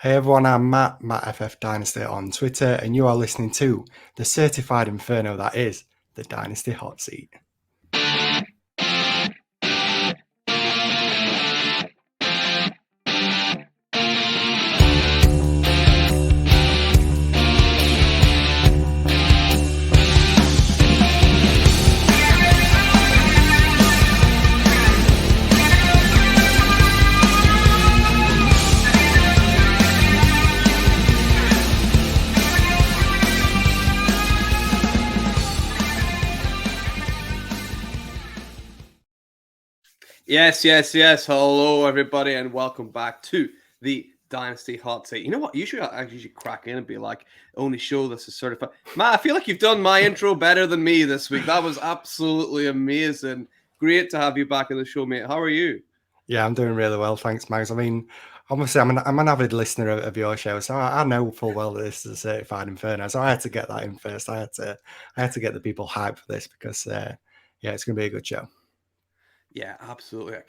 Hey everyone, I'm Matt FF Dynasty on Twitter, and you are listening to the certified inferno that is the Dynasty Hot Seat. Yes. Hello, everybody, and welcome back to the Dynasty Hot Seat. You know what? Usually I actually should crack in and be like, only show this is certified. Matt, I feel like you've done my intro better than me this week. That was absolutely amazing. Great to have you back on the show, mate. How are you? Yeah, I'm doing really well, thanks, Mags. I mean, obviously, I'm an avid listener of your show, so I know full well that this is a certified inferno. So I had to get that in first. I had to get the people hyped for this because, yeah, it's going to be a good show. Yeah, absolutely. I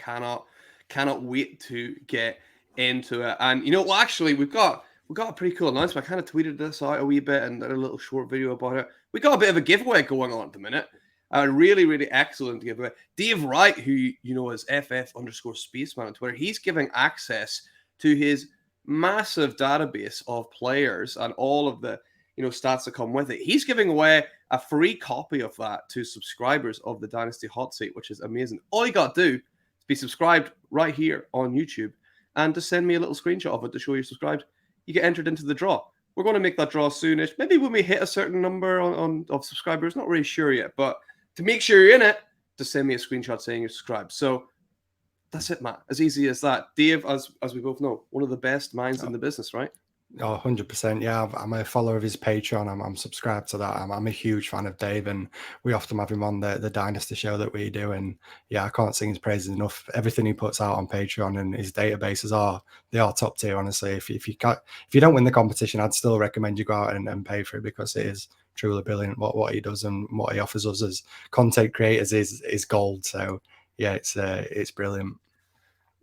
cannot wait to get into it. And you know, well, actually, we've got a pretty cool announcement. I kind of tweeted this out a wee bit and did a little short video about it. We got a bit of a giveaway going on at the minute. A really excellent giveaway. Dave Wright, who you know is FF_Spaceman on Twitter, he's giving access to his massive database of players and all of the stats that come with it. He's giving away a free copy of that to subscribers of the Dynasty Hot Seat, which is amazing. All you got to do is be subscribed right here on YouTube and just send me a little screenshot of it to show you're subscribed. You get entered into the draw. We're going to make that draw soonish. Maybe when we hit a certain number of subscribers, not really sure yet, but to make sure you're in it, just send me a screenshot saying you're subscribed. So that's it, Matt. As easy as that. Dave, as we both know, one of the best minds in the business, right? Oh, 100%. Yeah, I'm a follower of his Patreon. I'm subscribed to that. I'm a huge fan of Dave, and we often have him on the Dynasty show that we do. And yeah, I can't sing his praises enough. Everything he puts out on Patreon and his databases they are top tier, honestly. If you don't win the competition, I'd still recommend you go out and pay for it because it is truly brilliant. What he does and what he offers us as content creators is gold. So yeah, it's brilliant.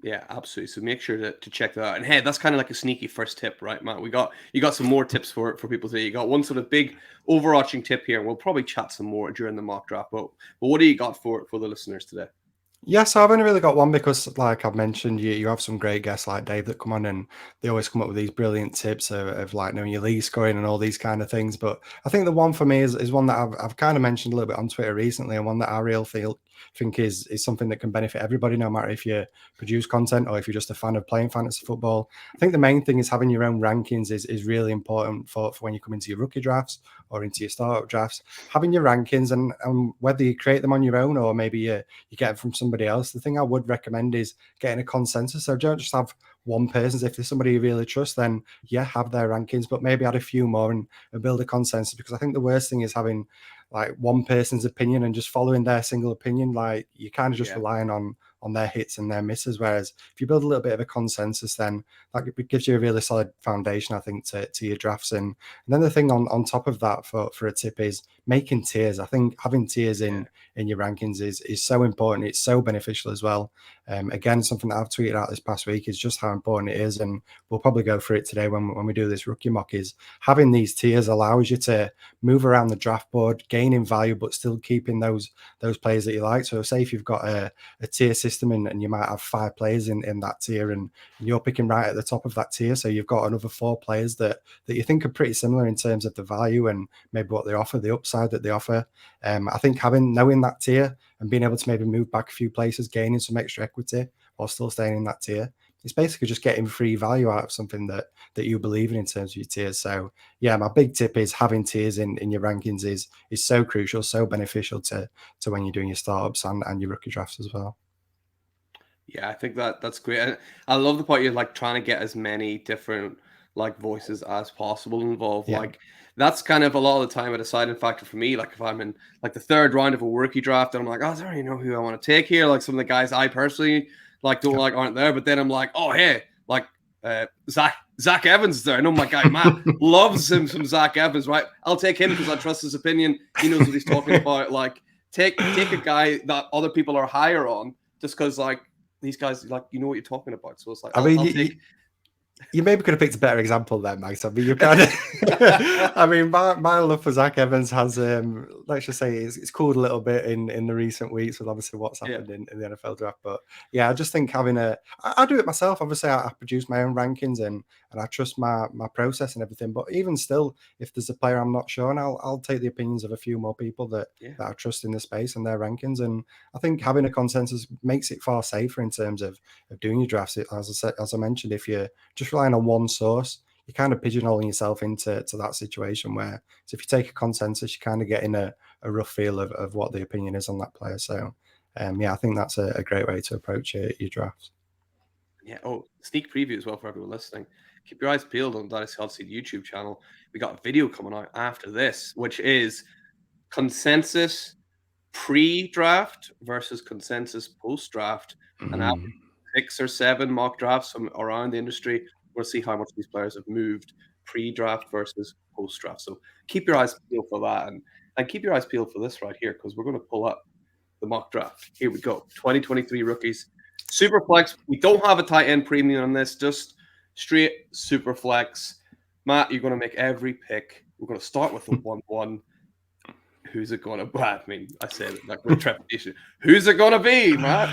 Yeah, absolutely. So make sure to check that out. And hey, that's kind of like a sneaky first tip, right, Matt? You got some more tips for people today. You got one sort of big overarching tip here, and we'll probably chat some more during the mock draft. But what do you got for the listeners today? Yes, I've only really got one because, like I've mentioned, you have some great guests like Dave that come on and they always come up with these brilliant tips of like knowing your league scoring and all these kind of things. But I think the one for me is one that I've kind of mentioned a little bit on Twitter recently, and one that I really think is something that can benefit everybody, no matter if you produce content or if you're just a fan of playing fantasy football. I think the main thing is having your own rankings is really important for when you come into your rookie drafts or into your startup drafts. Having your rankings and whether you create them on your own or maybe you get it from somebody else. The thing I would recommend is getting a consensus. So don't just have one person's. If there's somebody you really trust, then yeah, have their rankings, but maybe add a few more and build a consensus. Because I think the worst thing is having like one person's opinion and just following their single opinion. Like you're kind of just relying on their hits and their misses. Whereas if you build a little bit of a consensus, then that gives you a really solid foundation, I think, to your drafts. And then the thing on top of that for a tip is making tiers. I think having tiers in your rankings is so important. It's so beneficial as well. Again, something that I've tweeted out this past week is just how important it is. And we'll probably go through it today when we do this rookie mock. Is having these tiers allows you to move around the draft board, gaining value, but still keeping those players that you like. So say if you've got a tier system and you might have 5 players in that tier and you're picking right at the top of that tier. So you've got another 4 players that you think are pretty similar in terms of the value and maybe what they offer, the upside that they offer. I think knowing that tier and being able to maybe move back a few places, gaining some extra equity while still staying in that tier, it's basically just getting free value out of something that you believe in terms of your tiers. So yeah, my big tip is having tiers in your rankings is so crucial, so beneficial to when you're doing your startups and your rookie drafts as well. Yeah, I think that's great. And I love the part you're like trying to get as many different like voices as possible involved. Yeah. Like that's kind of a lot of the time a deciding factor for me. Like if I'm in like the 3rd round of a rookie draft and I'm like, oh, I don't really know who I want to take here. Like some of the guys I personally like don't like aren't there. But then I'm like, oh hey, like Zach Evans is there. I know my guy Matt loves him some Zach Evans, right? I'll take him because I trust his opinion. He knows what he's talking about. Like take a guy that other people are higher on just because like these guys, like, you know what you're talking about. So it's like, You maybe could have picked a better example there, Max. I mean, you kind of. I mean, my love for Zach Evans has, let's just say, it's cooled a little bit in the recent weeks with obviously what's Yeah, happened in the NFL draft. But yeah, I just think having I do it myself. Obviously, I produce my own rankings and I trust my process and everything. But even still, if there's a player I'm not sure on, I'll take the opinions of a few more people yeah, that I trust in the space and their rankings. And I think having a consensus makes it far safer in terms of doing your drafts. As I mentioned, if you're just relying on one source, you're kind of pigeonholing yourself into that situation where, so if you take a consensus, you kind of get in a rough feel of what the opinion is on that player. So, yeah, I think that's a great way to approach your drafts. yeah. Oh, sneak preview as well for everyone listening. Keep your eyes peeled on Dynasty Hotseat YouTube channel. We got a video coming out after this, which is consensus pre-draft versus consensus post-draft, and after Mm. 6 or 7 mock drafts from around the industry, we'll see how much these players have moved pre-draft versus post-draft. So keep your eyes peeled for that, and keep your eyes peeled for this right here because we're going to pull up the mock draft. Here we go. 2023 rookies, super flex. We don't have a tight end premium on this, just straight super flex. Matt, you're going to make every pick. We're going to start with the 1-1. Who's it going to be? I mean, I said it like with trepidation. Who's it going to be, Matt?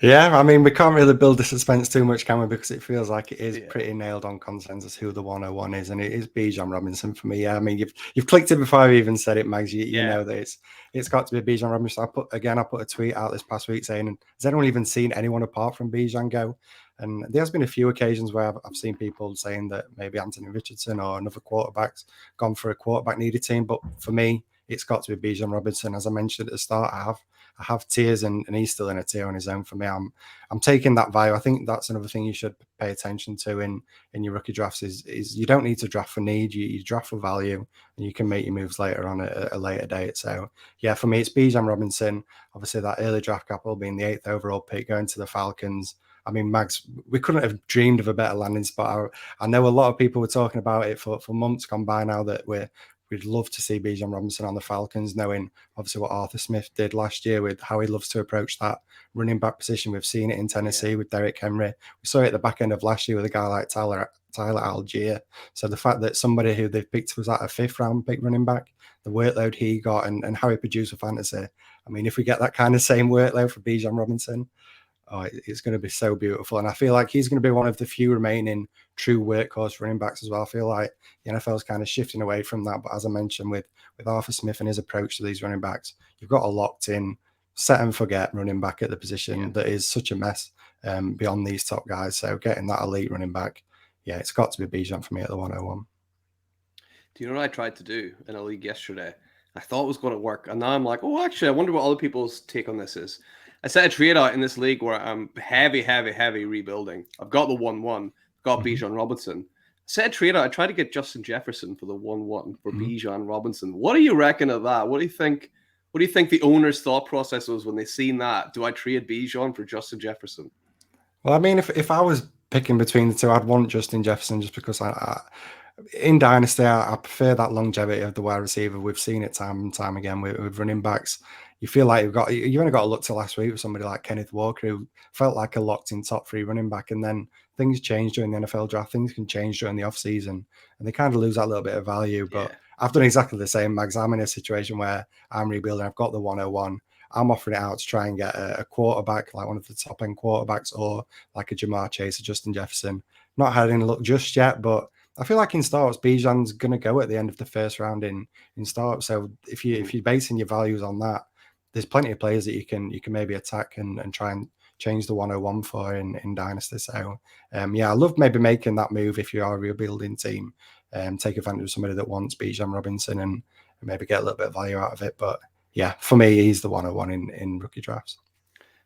Yeah, I mean, we can't really build the suspense too much, can we? Because it feels like it is Yeah, pretty nailed on consensus who the 101 is, and it is Bijan Robinson for me. Yeah, I mean, you've clicked it before I've even said it, Mags. You yeah, know that it's got to be Bijan Robinson. I put a tweet out this past week saying, has anyone even seen anyone apart from Bijan go? And there's been a few occasions where I've seen people saying that maybe Anthony Richardson or another quarterback's gone for a quarterback needed team, but for me, it's got to be Bijan Robinson. As I mentioned at the start, I have tiers, and he's still in a tier on his own for me. I'm taking that value. I think that's another thing you should pay attention to in your rookie drafts is you don't need to draft for need. You draft for value, and you can make your moves later on at a later date. So yeah, for me, it's Bijan Robinson. Obviously, that early draft capital being the 8th overall pick going to the Falcons. I mean, Mags, we couldn't have dreamed of a better landing spot. I know a lot of people were talking about it for months gone by now that we'd love to see Bijan Robinson on the Falcons, knowing obviously what Arthur Smith did last year with how he loves to approach that running back position. We've seen it in yeah, Tennessee with Derrick Henry. We saw it at the back end of last year with a guy like Tyler Algier. So the fact that somebody who they've picked was that a 5th round pick running back, the workload he got and how he produced for fantasy. I mean, if we get that kind of same workload for Bijan Robinson, oh, it's going to be so beautiful. And I feel like he's going to be one of the few remaining true workhorse running backs as well. I feel like the NFL is kind of shifting away from that. But as I mentioned, with Arthur Smith and his approach to these running backs, you've got a locked in, set and forget running back at the position yeah. that is such a mess beyond these top guys. So getting that elite running back, yeah, it's got to be Bijan for me at the 101. Do you know what I tried to do in a league yesterday? I thought it was going to work, and now I'm like, oh, actually, I wonder what other people's take on this is. I set a trade out in this league where I'm heavy rebuilding. I've got the 1-1, got Mm-hmm. Bijan Robinson. Set a trade out. I tried to get Justin Jefferson for the 1-1 for Mm-hmm. Bijan Robinson. What do you reckon of that? What do you think? What do you think the owner's thought process was when they seen that? Do I trade Bijan for Justin Jefferson? Well, I mean, if I was picking between the two, I'd want Justin Jefferson just because in Dynasty, I prefer that longevity of the wide receiver. We've seen it time and time again with running backs. You feel like you've only got to look to last week with somebody like Kenneth Walker, who felt like a locked in top 3 running back. And then things change during the NFL draft. Things can change during the offseason, and they kind of lose that little bit of value. But Yeah, I've done exactly the same, Mags. I'm in a situation where I'm rebuilding. I've got the 101. I'm offering it out to try and get a quarterback, like one of the top end quarterbacks, or like a Jamar Chase or Justin Jefferson. Not had any luck just yet, but I feel like in startups, Bijan's going to go at the end of the first round in startups. So if you're basing your values on that, there's plenty of players that you can maybe attack and try and change the 101 for in Dynasty. So yeah, I love maybe making that move if you are a rebuilding team, take advantage of somebody that wants Bijan Robinson and maybe get a little bit of value out of it. But yeah, for me, he's the 101 in rookie drafts.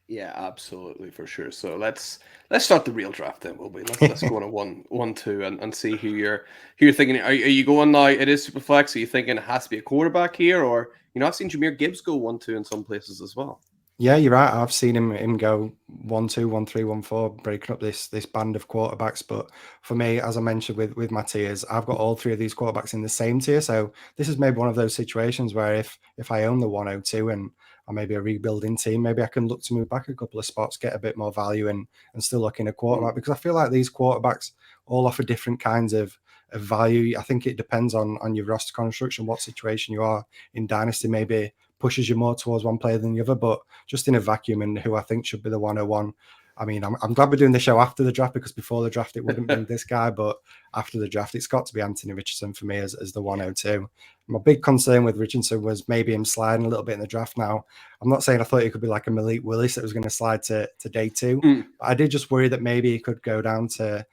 yeah, absolutely for sure. So let's start the real draft then, will we? Let's go on a 1-1-2 and see who you're thinking. Are you going now? It is super flex. Are you thinking it has to be a quarterback here, or I've seen Jameer Gibbs go 1-2 in some places as well. Yeah, you're right. I've seen him go 1-2, 1-3, 1-4, breaking up this band of quarterbacks. But for me, as I mentioned with my tiers, I've got all 3 of these quarterbacks in the same tier. So this is maybe one of those situations where if I own the 102 and I'm maybe a rebuilding team, maybe I can look to move back a couple of spots, get a bit more value and still look in a quarterback, because I feel like these quarterbacks all offer different kinds of value. I think it depends on your roster construction, what situation you are in Dynasty. Maybe pushes you more towards one player than the other, but just in a vacuum, and who I think should be the 101. I mean, I'm glad we're doing the show after the draft, because before the draft it wouldn't be this guy, but after the draft it's got to be Anthony Richardson for me as the 102. My big concern with Richardson was maybe him sliding a little bit in the draft. Now, I'm not saying I thought he could be like a Malik Willis that was going to slide to day 2. But I did just worry that maybe he could go down to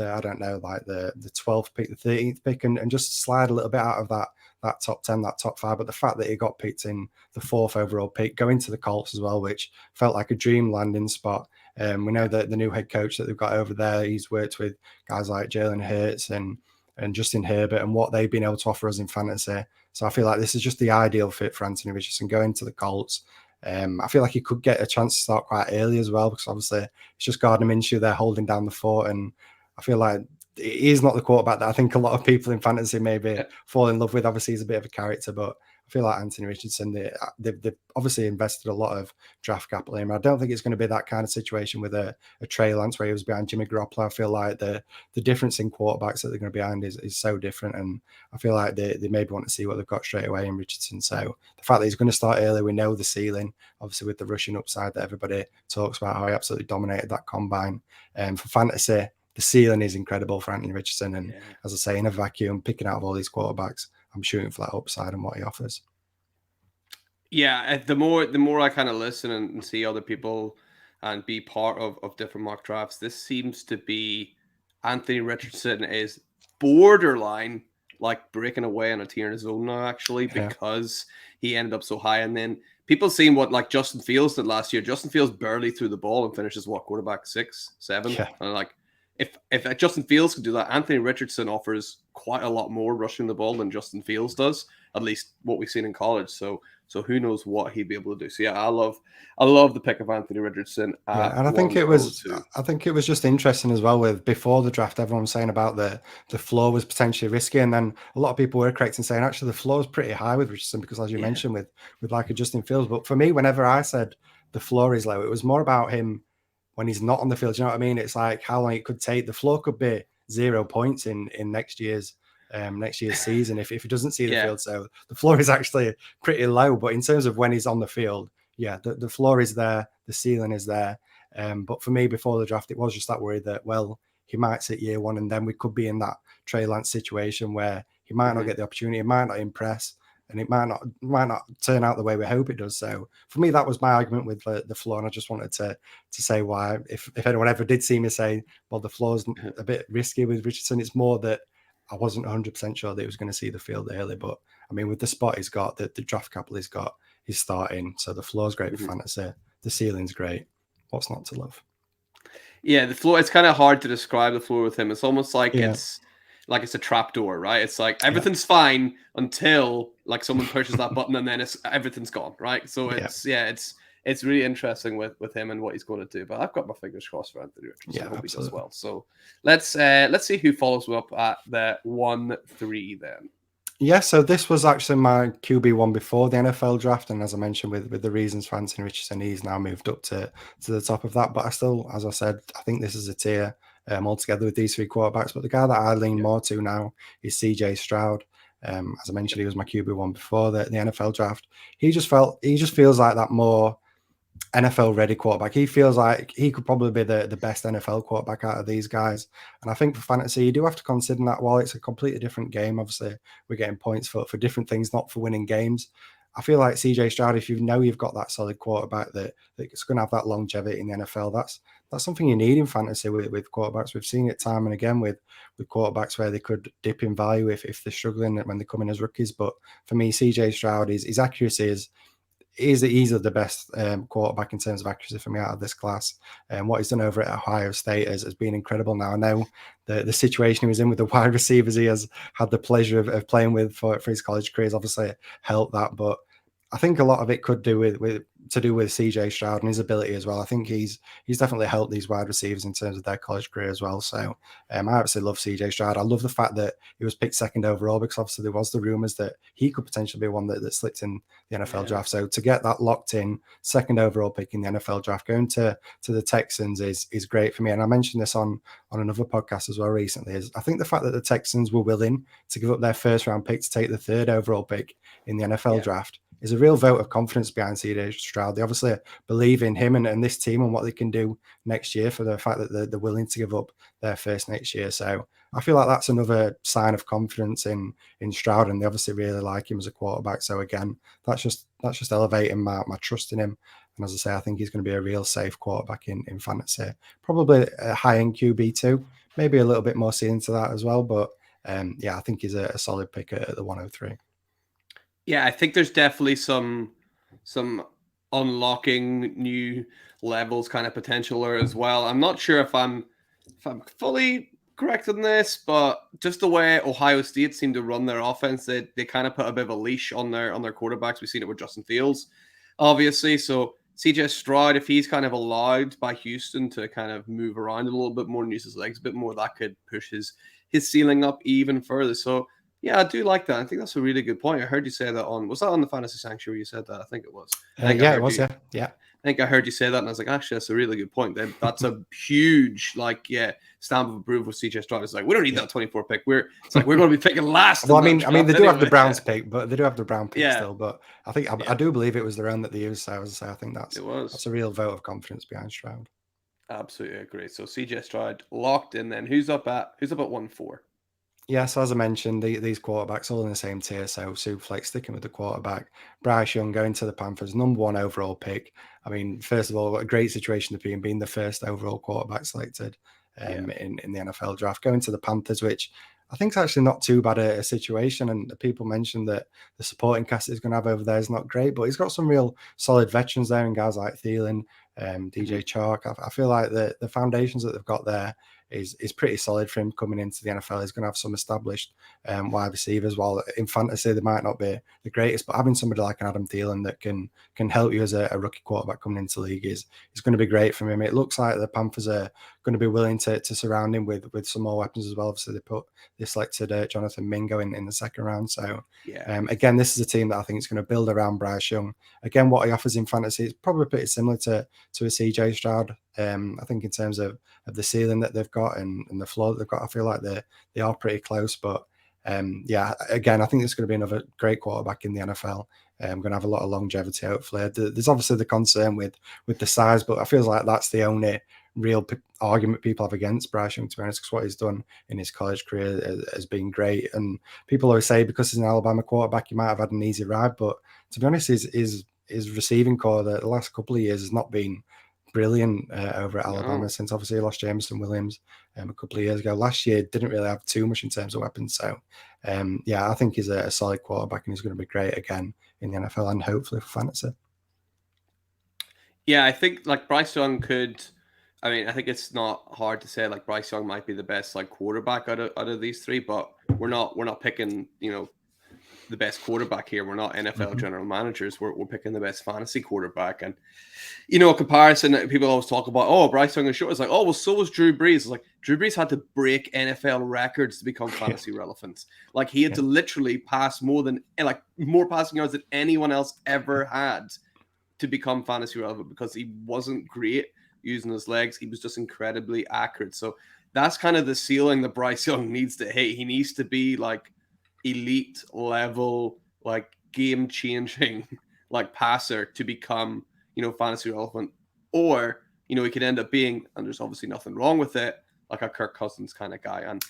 I don't know, like the 12th pick, the 13th pick, and just slide a little bit out of that top 10, that top 5. But the fact that he got picked in the 4th overall pick, going to the Colts as well, which felt like a dream landing spot. We know that the new head coach that they've got over there, he's worked with guys like Jalen Hurts and Justin Herbert, and what they've been able to offer us in fantasy. So I feel like this is just the ideal fit for Anthony Richardson, going to the Colts. I feel like he could get a chance to start quite early as well, because obviously it's just Gardner Minshew there holding down the fort, and I feel like he's not the quarterback that I think a lot of people in fantasy maybe fall in love with. Obviously, he's a bit of a character, but I feel like Anthony Richardson, they've obviously invested a lot of draft capital in him. I don't think it's going to be that kind of situation with a Trey Lance where he was behind Jimmy Garoppolo. I feel like the difference in quarterbacks that they're going to be behind is so different, and I feel like they maybe want to see what they've got straight away in Richardson. So the fact that he's going to start early, we know the ceiling, obviously with the rushing upside that everybody talks about, how he absolutely dominated that combine. For fantasy, the ceiling is incredible for Anthony Richardson. And as I say, in a vacuum, picking out of all these quarterbacks, I'm shooting for that upside and what he offers. Yeah, the more I kind of listen and see other people and be part of different mock drafts, this seems to be Anthony Richardson is borderline like breaking away on a tier in his own now, actually, because he ended up so high. And then people seeing what like Justin Fields did last year. Justin Fields barely threw the ball and finishes what, quarterback 6, 7? Yeah. And like, if Justin Fields can do that, Anthony Richardson offers quite a lot more rushing the ball than Justin Fields does, at least what we've seen in college. So who knows what he'd be able to do. So yeah, I love the pick of Anthony Richardson. And I think it was just interesting as well, with before the draft, everyone was saying about the floor was potentially risky, and then a lot of people were correct in saying actually the floor is pretty high with Richardson, because as you mentioned with like a Justin Fields. But for me, whenever I said the floor is low, it was more about him when he's not on the field. You know what I mean? It's like how long it could take. The floor could be 0 points in next year's season if he doesn't see the field. So the floor is actually pretty low. But in terms of when he's on the field, the floor is there, the ceiling is there. But for me, before the draft, it was just that worry that, well, he might sit year 1, and then we could be in that Trey Lance situation where he might not get the opportunity, he might not impress, and it might not turn out the way we hope it does. So for me, that was my argument with the floor, and I just wanted to say why. If anyone ever did see me say, well, the floor's a bit risky with Richardson, it's more that I wasn't 100% sure that he was going to see the field early. But I mean, with the spot he's got, the draft capital he's got, he's starting. So the floor's great for fantasy. The ceiling's great. What's not to love? Yeah, the floor, it's kind of hard to describe the floor with him. It's almost like it's a trapdoor, right? It's like everything's fine until like someone pushes that button, and then everything's gone, right? So it's really interesting with him and what he's going to do. But I've got my fingers crossed for Anthony Richardson. I hope he does well. So let's see who follows up at the 1-3 then. Yeah, so this was actually my QB1 before the NFL draft, and as I mentioned, with the reasons for Anthony Richardson, he's now moved up to the top of that. But I still, as I said, I think this is a tier altogether with these 3 quarterbacks. But the guy that I lean more to now is CJ Stroud. As I mentioned, he was my QB1 before the NFL draft. He just feels like that more NFL ready quarterback. He feels like he could probably be the best NFL quarterback out of these guys. And I think for fantasy, you do have to consider that while it's a completely different game, obviously we're getting points for different things, not for winning games. I feel like CJ Stroud, if you know you've got that solid quarterback that's going to have that longevity in the NFL, that's something you need in fantasy with quarterbacks. We've seen it time and again with quarterbacks where they could dip in value if they're struggling when they come in as rookies. But for me, CJ Stroud, his accuracy is easily the best quarterback in terms of accuracy for me out of this class. And what he's done over at Ohio State has been incredible. Now, I know the situation he was in with the wide receivers he has had the pleasure of playing with for his college career has obviously helped that. But I think a lot of it could do with CJ Stroud and his ability as well. I think he's definitely helped these wide receivers in terms of their college career as well. So I absolutely love CJ Stroud. I love the fact that he was picked second overall, because obviously there was the rumors that he could potentially be one that slipped in the NFL draft. So to get that locked in second overall pick in the NFL draft, going to the Texans is great for me. And I mentioned this on another podcast as well recently, is I think the fact that the Texans were willing to give up their first round pick to take the third overall pick in the NFL draft is a real vote of confidence behind CJ Stroud. They obviously believe in him and this team and what they can do next year, for the fact that they're willing to give up their first next year. So I feel like that's another sign of confidence in Stroud, and they obviously really like him as a quarterback. So again, that's just elevating my trust in him. And as I say, I think he's going to be a real safe quarterback in fantasy. Probably a high-end QB too, maybe a little bit more ceiling to that as well. But I think he's a solid pick at the 103. Yeah, I think there's definitely some unlocking new levels kind of potential there as well. I'm not sure if I'm fully correct in this, but just the way Ohio State seemed to run their offense, they kind of put a bit of a leash on their quarterbacks. We've seen it with Justin Fields, obviously. So CJ Stroud, if he's kind of allowed by Houston to kind of move around a little bit more and use his legs a bit more, that could push his ceiling up even further. So yeah, I do like that. I think that's a really good point. I heard you say that was that on the Fantasy Sanctuary you said that? I think it was. It was, yeah. I think I heard you say that, and I was like, actually, that's a really good point. That's a huge, stamp of approval with CJ Stroud. It's like, we don't need that 24 pick. We're going to be picking last. Well, I mean, they do have the Browns pick, but they do have the Brown pick still. But I think I do believe it was their own that they used. So as I say, I think that's a real vote of confidence behind Stroud. Absolutely agree. So CJ Stroud locked in. Then who's up at 1-4? Yeah, so as I mentioned, these quarterbacks all in the same tier. So Superflex sticking with the quarterback. Bryce Young going to the Panthers, number 1 overall pick. I mean, first of all, what a great situation to be in, being the first overall quarterback selected in the NFL draft. Going to the Panthers, which I think is actually not too bad a situation. And people mentioned that the supporting cast he's going to have over there is not great, but he's got some real solid veterans there, and guys like Thielen, DJ Chark. I feel like the foundations that they've got there is pretty solid for him coming into the NFL. He's going to have some established wide receivers. While in fantasy they might not be the greatest, but having somebody like an Adam Thielen that can help you as a rookie quarterback coming into the league is going to be great for him. It looks like the Panthers are going to be willing to surround him with some more weapons as well. Obviously they selected Jonathan Mingo in the second round. So again, this is a team that I think is going to build around Bryce Young. Again, what he offers in fantasy is probably pretty similar to a CJ Stroud. I think in terms of the ceiling that they've got and the floor that they've got, I feel like they are pretty close. But again, I think there's going to be another great quarterback in the NFL. I'm going to have a lot of longevity, hopefully. There's obviously the concern with the size, but I feel like that's the only real argument people have against Bryce Young, to be honest, because what he's done in his college career has been great. And people always say because he's an Alabama quarterback, he might have had an easy ride. But to be honest, his receiving core the last couple of years has not been brilliant over at Alabama, since obviously he lost Jameson Williams a couple of years ago. Last year didn't really have too much in terms of weapons. So I think he's a solid quarterback, and he's going to be great again in the NFL and hopefully for fantasy. Yeah, I think Bryce Young I think it's not hard to say Bryce Young might be the best quarterback out of these three, but we're not picking the best quarterback here. We're not NFL general managers. We're picking the best fantasy quarterback. And a comparison that people always talk about, Bryce Young is short. It's like, well, so was Drew Brees. It's like Drew Brees had to break NFL records to become fantasy relevant. Like he had to literally pass more passing yards than anyone else ever had to become fantasy relevant, because he wasn't great using his legs. He was just incredibly accurate. So that's kind of the ceiling that Bryce Young needs to hit. He needs to be elite level, game changing, passer to become, fantasy relevant. Or, he could end up being, and there's obviously nothing wrong with it, like a Kirk Cousins kind of guy. And,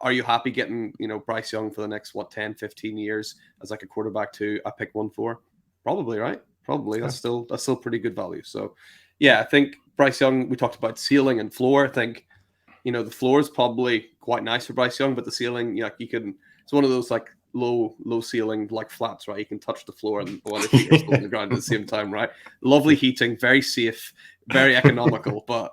are you happy getting, Bryce Young for the next, 10, 15 years as a quarterback to a pick 1-4? Probably, right? Probably. That's still pretty good value. So, yeah, I think Bryce Young, we talked about ceiling and floor. I think, the floor is probably quite nice for Bryce Young, but the ceiling, it's one of those low ceiling flats, right? You can touch the floor and one of your feet are still on the ground at the same time, right? Lovely heating, very safe, very economical, but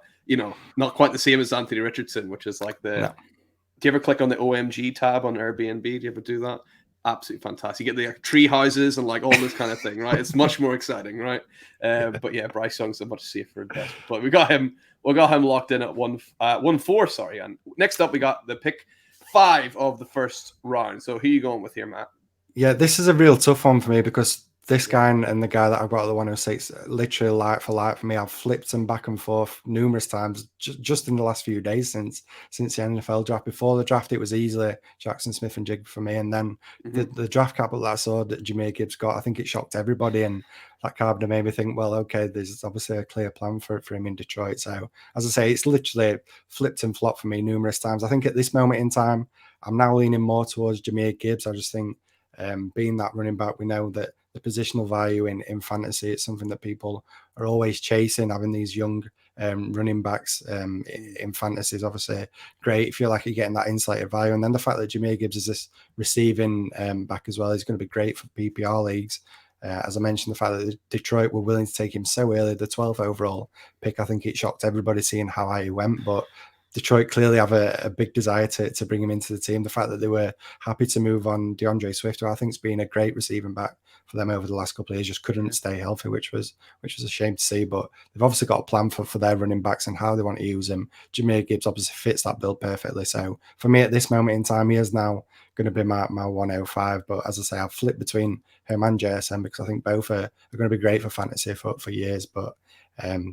not quite the same as Anthony Richardson, which is Do you ever click on the OMG tab on Airbnb? Do you ever do that? absolutely fantastic. You get the tree houses and like all this kind of thing, right? It's much more exciting, right? But yeah, Bryce Young's a much safer investment. But we got him locked in at 1-4. Sorry, and next up we got the pick 5 of the first round. So who are you going with here, Matt? Yeah, this is a real tough one for me because this guy and the guy that I got at the 106, literally light for me. I've flipped them back and forth numerous times just in the last few days since the NFL draft. Before the draft, it was easily Jackson Smith and Jig for me, and then the draft capital that I saw that Jameer Gibbs got, I think it shocked everybody, and that kind of made me think, well, okay, there's obviously a clear plan for him in Detroit. So as I say, it's literally flipped and flopped for me numerous times. I think at this moment in time, I'm now leaning more towards Jameer Gibbs. I just think being that running back, we know that the positional value in fantasy, it's something that people are always chasing. Having these young running backs in fantasy is obviously great. You feel like you're getting that insulated value. And then the fact that Jameer Gibbs is this receiving back as well is going to be great for PPR leagues. As I mentioned, the fact that Detroit were willing to take him so early, the 12th overall pick, I think it shocked everybody seeing how high he went. But Detroit clearly have a big desire to bring him into the team. The fact that they were happy to move on DeAndre Swift, who I think has been a great receiving back for them over the last couple of years, just couldn't stay healthy, which was a shame to see. But they've obviously got a plan for their running backs and how they want to use them. Jameer Gibbs obviously fits that bill perfectly. So for me at this moment in time, he is now going to be my 105. But as I say, I've flipped between him and JSN because I think both are going to be great for fantasy for years. But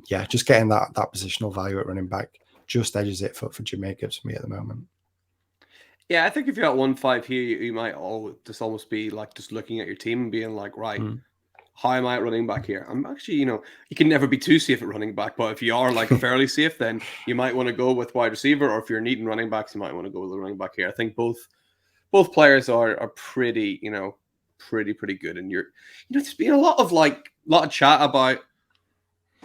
yeah, just getting that positional value at running back just edges it for Jameer Gibbs for me at the moment. Yeah, I think if you're at 1-5 here, you might almost be like just looking at your team and being like, right, how am I at running back here? I'm actually, you can never be too safe at running back, but if you are like fairly safe, then you might want to go with wide receiver, or if you're needing running backs, you might want to go with the running back here. I think both players are pretty, pretty good. And there's been a lot of chat about,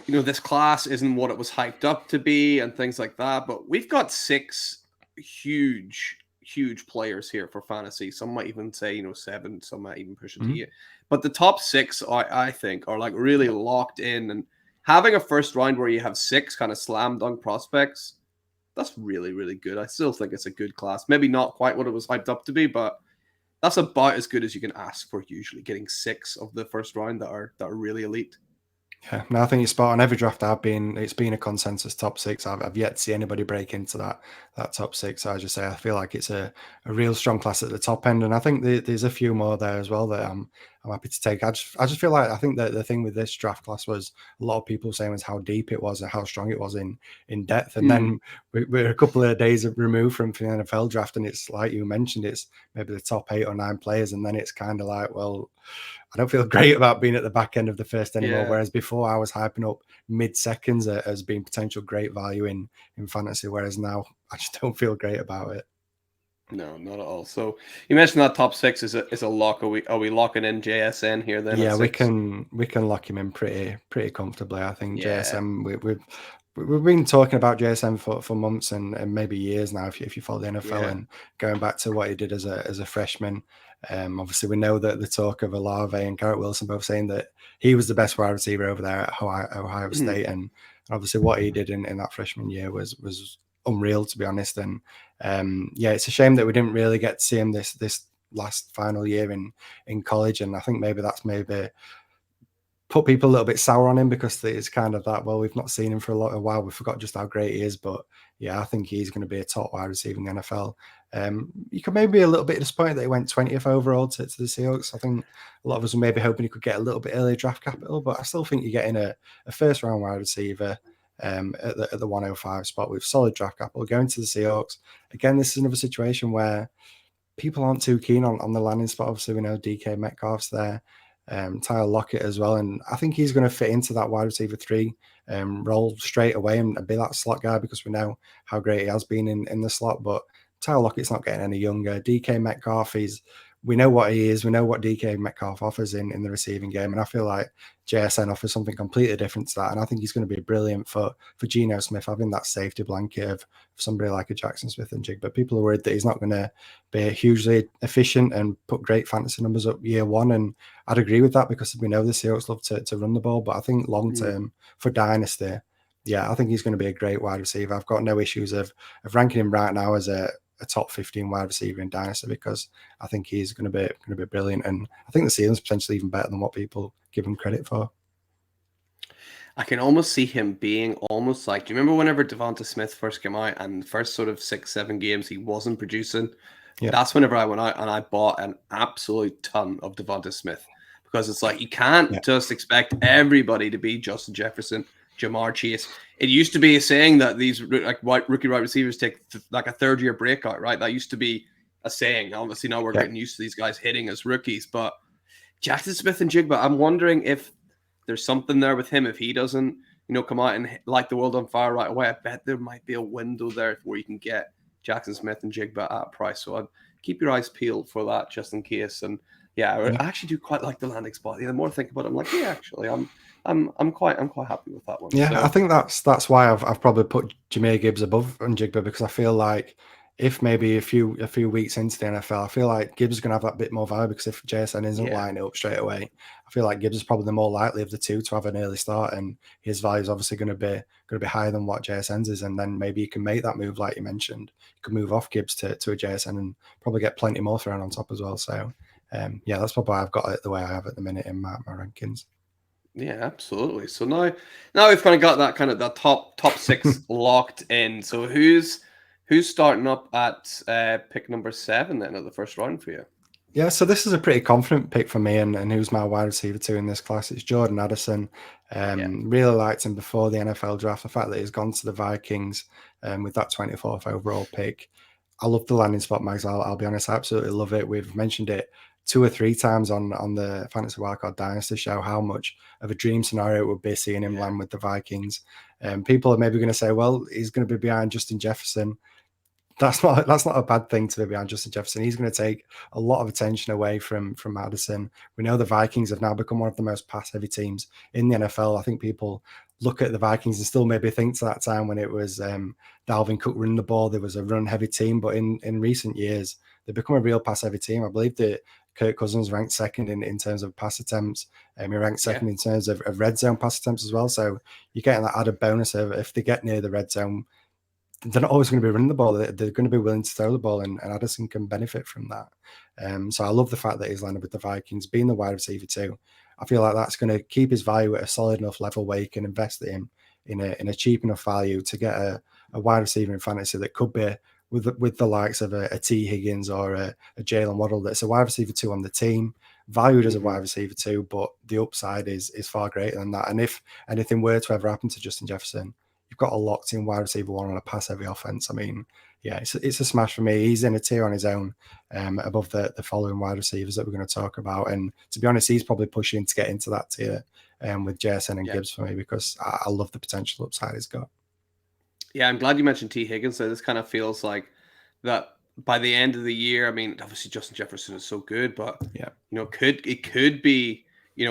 this class isn't what it was hyped up to be and things like that. But we've got 6 huge players here for fantasy. Some might even say, 7, some might even push it to 8. But the top 6, I think, are like really locked in. And having a first round where you have 6 kind of slam dunk prospects, that's really, really good. I still think it's a good class. Maybe not quite what it was hyped up to be, but that's about as good as you can ask for usually, getting 6 of the first round that are really elite. Yeah, no, I think you're spot on. Every draft it's been a consensus top 6. I've yet to see anybody break into that top 6. So I just say I feel like it's a real strong class at the top end, and I think there's a few more there as well that I'm happy to take. I just feel like I think that the thing with this draft class was a lot of people saying was how deep it was and how strong it was in depth, and then we're a couple of days removed from the NFL draft, and it's like you mentioned, it's maybe the top 8 or 9 players, and then it's kind of like, well, I don't feel great about being at the back end of the first anymore. Yeah. Whereas before I was hyping up mid-seconds as being potential great value in fantasy, whereas now I just don't feel great about it. No, not at all. So you mentioned that top 6 is a lock. Are we locking in JSN here then? Yeah, we can lock him in pretty comfortably. I think JSN we've been talking about JSN for months and maybe years now. If you follow the NFL and going back to what he did as a freshman. Obviously, we know that the talk of Olave and Garrett Wilson both saying that he was the best wide receiver over there at Ohio State, and obviously what he did in that freshman year was unreal, to be honest. And it's a shame that we didn't really get to see him this last final year in college, and I think that's put people a little bit sour on him because it's kind of that, well, we've not seen him for a while. We forgot just how great he is. But yeah, I think he's going to be a top wide receiver in the NFL. You could maybe be a little bit disappointed that he went 20th overall to the Seahawks. I think a lot of us were maybe hoping he could get a little bit early draft capital, but I still think you're getting a first round wide receiver at the 105 spot with solid draft capital going to the Seahawks. Again, this is another situation where people aren't too keen on the landing spot. Obviously, we know DK Metcalf's there. Tyler Lockett as well, and I think he's going to fit into that wide receiver 3 role straight away and be that slot guy because we know how great he has been in the slot. But Tyler Lockett's not getting any younger. DK Metcalf we know what he is. We know what DK Metcalf offers in the receiving game, and I feel like JSN offers something completely different to that. And I think he's going to be brilliant for Geno Smith, having that safety blanket of somebody like a Jackson Smith and Jig. But people are worried that he's not going to be hugely efficient and put great fantasy numbers up year one. And I'd agree with that because we know the Seahawks love to run the ball. But I think long term for Dynasty, I think he's going to be a great wide receiver. I've got no issues of ranking him right now as a a top 15 wide receiver in Dynasty, because I think he's going to be brilliant, and I think the ceiling's potentially even better than what people give him credit for. I can almost see him being almost like, do you remember whenever Devonta Smith first came out and the first sort of 6-7 games he wasn't producing? Yeah. That's whenever I went out and I bought an absolute ton of Devonta Smith, because it's like you can't just expect everybody to be Justin Jefferson, Jamar Chase. It used to be a saying that these like rookie wide receivers take like a third-year breakout, right? That used to be a saying. Obviously now we're getting used to these guys hitting as rookies, but Jackson Smith and Jigba, I'm wondering if there's something there with him. If he doesn't, come out and light the world on fire right away, I bet there might be a window there where you can get Jackson Smith and Jigba at a price. So I'd keep your eyes peeled for that just in case. And I actually do quite like the landing spot. The more I think about it, I'm like, actually, I'm quite happy with that one. Yeah, so, I think that's why I've probably put Jahmyr Gibbs above Njigba, because I feel like if maybe a few weeks into the NFL, I feel like Gibbs is going to have that bit more value, because if JSN isn't lining it up straight away, I feel like Gibbs is probably the more likely of the two to have an early start, and his value is obviously going to be higher than what JSN's is, and then maybe you can make that move like you mentioned. You can move off Gibbs to a JSN and probably get plenty more thrown on top as well. So that's probably why I've got it the way I have at the minute in my rankings. Yeah, absolutely. So now we've kind of got that top 6 locked in. So who's starting up at pick number 7 then of the first round for you? Yeah, so this is a pretty confident pick for me, and who's my wide receiver 2 in this class? It's Jordan Addison. Really liked him before the NFL draft. The fact that he's gone to the Vikings with that 24th overall pick. I love the landing spot, Mags. I'll be honest, I absolutely love it. We've mentioned it 2 or 3 times on the Fantasy Wildcard Dynasty show, how much of a dream scenario it would be seeing him land with the Vikings. People are maybe going to say, well, he's going to be behind Justin Jefferson. That's not a bad thing to be behind Justin Jefferson. He's going to take a lot of attention away from Addison. We know the Vikings have now become one of the most pass-heavy teams in the NFL. I think people look at the Vikings and still maybe think to that time when it was Dalvin Cook running the ball, there was a run-heavy team. But in recent years, they've become a real pass-heavy team. I believe that Kirk Cousins ranked second in terms of pass attempts. He ranked second in terms of red zone pass attempts as well. So you're getting that added bonus of if they get near the red zone, they're not always going to be running the ball. They're going to be willing to throw the ball, and Addison can benefit from that. So I love the fact that he's landed with the Vikings, being the wide receiver too. I feel like that's going to keep his value at a solid enough level where you can invest in a cheap enough value to get a wide receiver in fantasy that could be with the likes of a T. Higgins or a Jalen Waddle. That's a wide receiver 2 on the team, valued as a wide receiver 2, but the upside is far greater than that. And if anything were to ever happen to Justin Jefferson, you've got a locked-in wide receiver 1 on a pass-heavy offense. I mean, it's a smash for me. He's in a tier on his own above the following wide receivers that we're going to talk about. And to be honest, he's probably pushing to get into that tier with JSN and Gibbs for me, because I love the potential upside he's got. Yeah, I'm glad you mentioned T. Higgins. So this kind of feels like that by the end of the year. I mean, obviously Justin Jefferson is so good, but it could be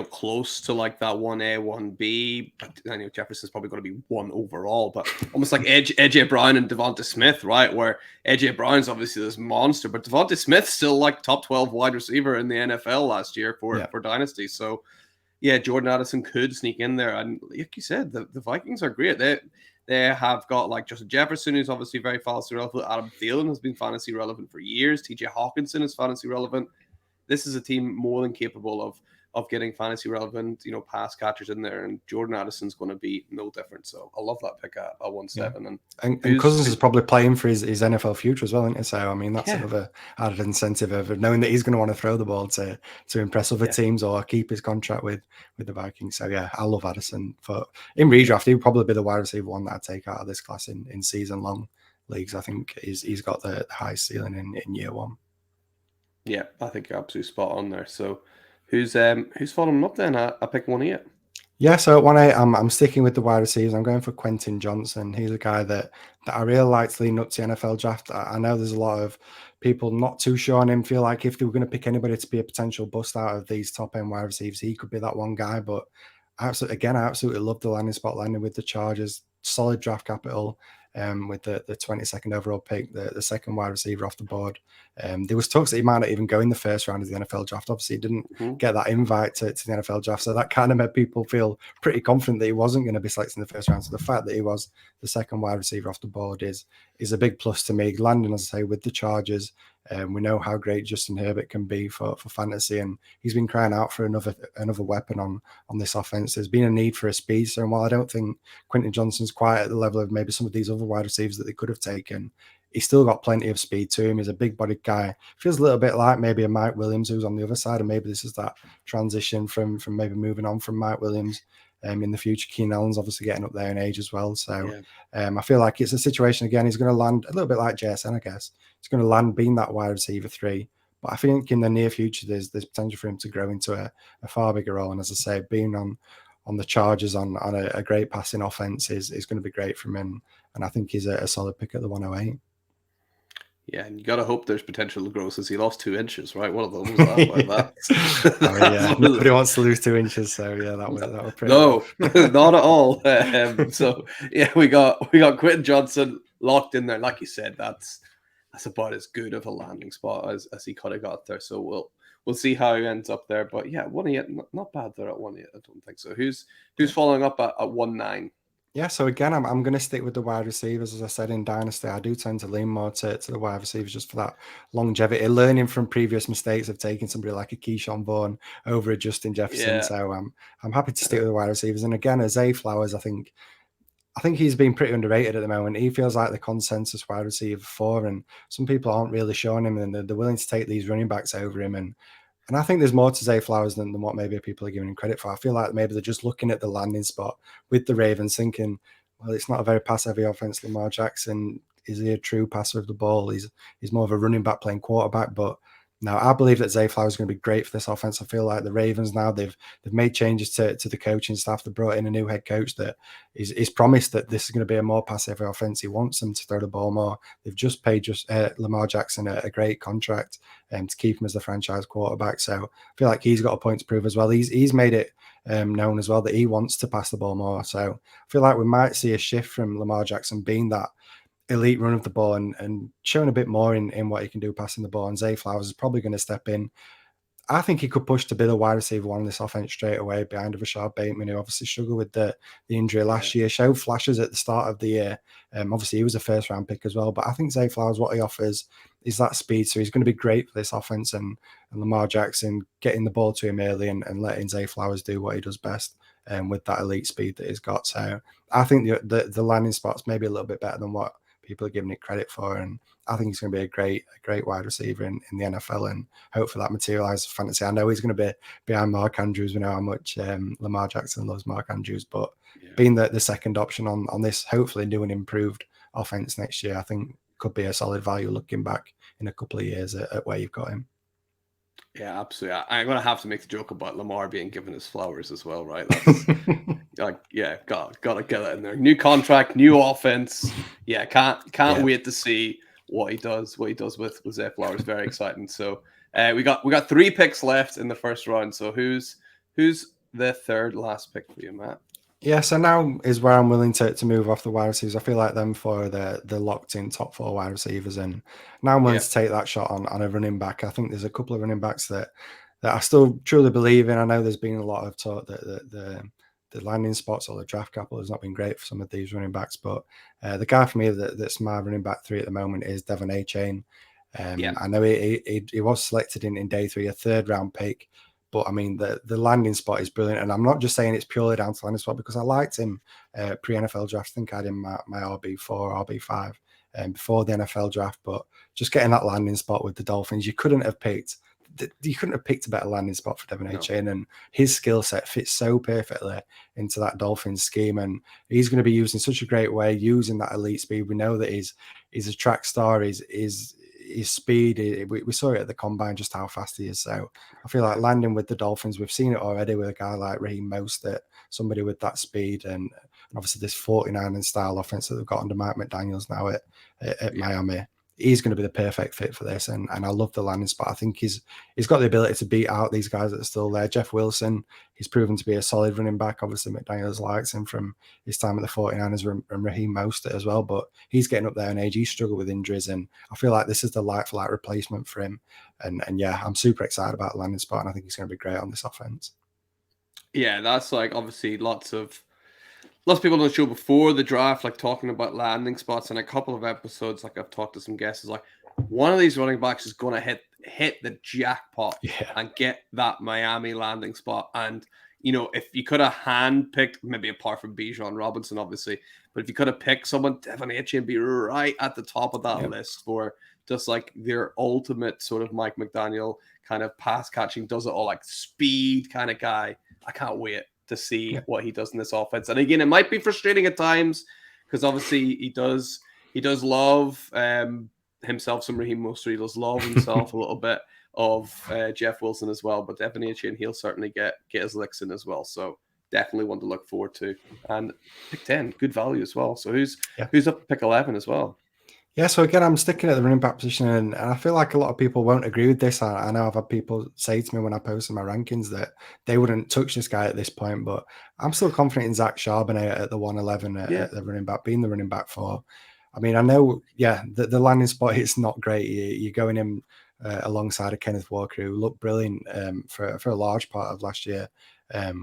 close to like that 1A, 1B. But I know Jefferson's probably going to be 1 overall, but almost like AJ Brown and Devonta Smith, right? Where AJ Brown's obviously this monster, but Devonta Smith's still like top 12 wide receiver in the NFL last year for Dynasty. So yeah, Jordan Addison could sneak in there. And like you said, the Vikings are great. They have got like Justin Jefferson, who's obviously very fantasy relevant. Adam Thielen has been fantasy relevant for years. TJ Hawkinson is fantasy relevant. This is a team more than capable of getting fantasy relevant, pass catchers in there, and Jordan Addison's going to be no different. So I love that pick at 1-7. And Cousins is probably playing for his NFL future as well, isn't it? So I mean, that's another added incentive of knowing that he's going to want to throw the ball to impress other teams or keep his contract with the Vikings. So yeah, I love Addison. In redraft, he would probably be the wide receiver 1 that I'd take out of this class in season long leagues. I think he's got the highest ceiling in year 1. Yeah, I think you're absolutely spot on there. So who's following him up then? I pick 1-8. Yeah, so at 1-8, I'm sticking with the wide receivers. I'm going for Quentin Johnson. He's a guy that I really liked leading up to the NFL draft. I know there's a lot of people not too sure on him, feel like if they were going to pick anybody to be a potential bust out of these top-end wide receivers, he could be that one guy. But Absolutely, again, I absolutely love the landing spot, landing with the Chargers. Solid draft capital, with the 22nd overall pick, the second wide receiver off the board. There was talks that he might not even go in the first round of the NFL draft. Obviously, he didn't get that invite to the NFL draft, so that kind of made people feel pretty confident that he wasn't going to be selected in the first round. So the fact that he was the second wide receiver off the board is a big plus to me. Landing, as I say, with the Chargers. We know how great Justin Herbert can be for fantasy, and he's been crying out for another weapon on this offense. There's been a need for a speedster, and while I don't think Quentin Johnston's quite at the level of maybe some of these other wide receivers that they could have taken, he's still got plenty of speed to him. He's a big-bodied guy. Feels a little bit like maybe a Mike Williams who's on the other side, and maybe this is that transition from maybe moving on from Mike Williams. In the future, Keenan Allen's obviously getting up there in age as well. So I feel like it's a situation, again, he's going to land a little bit like JSN, I guess. He's going to land being that wide receiver 3. But I think in the near future, there's potential for him to grow into a far bigger role. And as I say, being on the Chargers on a great passing offense is going to be great for him. And I think he's a solid pick at the 108. Yeah, and you got to hope there's potential to grow since he lost 2 inches, right? One of them was that. Yeah, nobody wants to lose 2 inches, so yeah, that was pretty. No, not at all. So yeah, we got Quentin Johnson locked in there. Like you said, that's about as good of a landing spot as he could have got there. So we'll see how he ends up there. But yeah, 1-8, not bad there at 1-8. I don't think so. Who's following up at 1-9? Yeah, so again, I'm going to stick with the wide receivers. As I said, in Dynasty, I do tend to lean more to the wide receivers just for that longevity, learning from previous mistakes of taking somebody like a Keyshawn Vaughn over a Justin Jefferson. Yeah. So I'm happy to stick with the wide receivers. And again, Zay Flowers, I think he's been pretty underrated at the moment. He feels like the consensus wide receiver 4, and some people aren't really showing him, and they're willing to take these running backs over him. And I think there's more to Zay Flowers than what maybe people are giving him credit for. I feel like maybe they're just looking at the landing spot with the Ravens thinking, well, it's not a very pass-heavy offense. Lamar Jackson, is he a true passer of the ball? He's more of a running back playing quarterback. But now I believe that Zay Flowers is going to be great for this offense. I feel like the Ravens now, they've made changes to the coaching staff. They brought in a new head coach that is promised that this is going to be a more pass-heavy offense. He wants them to throw the ball more. They've just paid Lamar Jackson a great contract to keep him as the franchise quarterback. So I feel like he's got a point to prove as well. He's made it known as well that he wants to pass the ball more. So I feel like we might see a shift from Lamar Jackson being that elite run of the ball and showing a bit more in what he can do passing the ball. And Zay Flowers is probably going to step in. I think he could push to be the wide receiver 1 in this offense straight away behind Rashad Bateman, who obviously struggled with the injury last year, showed flashes at the start of the year. Obviously, he was a first-round pick as well. But I think Zay Flowers, what he offers is that speed. So he's going to be great for this offense. And Lamar Jackson getting the ball to him early and letting Zay Flowers do what he does best with that elite speed that he's got. So I think the landing spot's maybe a little bit better than what people are giving it credit for, and I think he's going to be a great wide receiver in the NFL, and hopefully that materializes for fantasy. I know he's going to be behind Mark Andrews. We know how much Lamar Jackson loves Mark Andrews, but being the second option on this hopefully new and improved offense next year, I think could be a solid value looking back in a couple of years at where you've got him. Yeah, absolutely. I'm going to have to make the joke about Lamar being given his flowers as well, right? That's got to get it in there. New contract, new offense. Yeah, can't wait to see what he does with Zay Flowers. Very exciting. So we got 3 picks left in the first round. So who's the third last pick for you, Matt? Yeah, so now is where I'm willing to move off the wide receivers. I feel like them 4 are the locked in top 4 wide receivers, and now I'm willing to take that shot on a running back. I think there's a couple of running backs that I still truly believe in. I know there's been a lot of talk that the landing spots or the draft capital has not been great for some of these running backs, but the guy for me that's my running back 3 at the moment is Devon Achane. I know he was selected in day 3, a 3rd round pick. But I mean, the landing spot is brilliant. And I'm not just saying it's purely down to landing spot because I liked him pre-NFL draft. I think I had him my RB4, RB5 before the NFL draft. But just getting that landing spot with the Dolphins, you couldn't have picked a better landing spot for Devon Achane. And his skill set fits so perfectly into that Dolphins scheme. And he's going to be used in such a great way, using that elite speed. We know that he's a track star. His speed, we saw it at the combine just how fast he is. So I feel like landing with the Dolphins, we've seen it already with a guy like Raheem Mostert, somebody with that speed, and obviously this 49 and style offense that they've got under Mike McDaniels now at Miami. he's going to be the perfect fit for this. And I love the landing spot. I think he's got the ability to beat out these guys that are still there. Jeff Wilson, he's proven to be a solid running back. Obviously, McDaniels likes him from his time at the 49ers, and Raheem Mostert as well. But he's getting up there in age. He's struggled with injuries, and I feel like this is the like-for-like replacement for him. And yeah, I'm super excited about the landing spot, and I think he's going to be great on this offense. Yeah, that's like obviously lots of people on the show before the draft, like talking about landing spots, and a couple of episodes, like I've talked to some guests, like one of these running backs is going to hit the jackpot and get that Miami landing spot. And if you could have handpicked, maybe apart from Bijan Robinson, obviously, but if you could have picked someone, Devon Achane be right at the top of that list for just like their ultimate sort of Mike McDaniel kind of pass catching, does it all, like speed kind of guy. I can't wait to see what he does in this offense. And again, it might be frustrating at times because obviously he does love himself some Raheem Mostert. He does love himself a little bit of Jeff Wilson as well. But Devon Achane, he'll certainly get his licks in as well. So definitely one to look forward to. And pick 10, good value as well. So who's up pick 11 as well? Yeah, so again, I'm sticking at the running back position, and I feel like a lot of people won't agree with this. I know I've had people say to me when I posted my rankings that they wouldn't touch this guy at this point, but I'm still confident in Zach Charbonnet at the 111 at the running back, being the running back for. I mean, I know, the landing spot is not great. You're going in alongside of Kenneth Walker, who looked brilliant for a large part of last year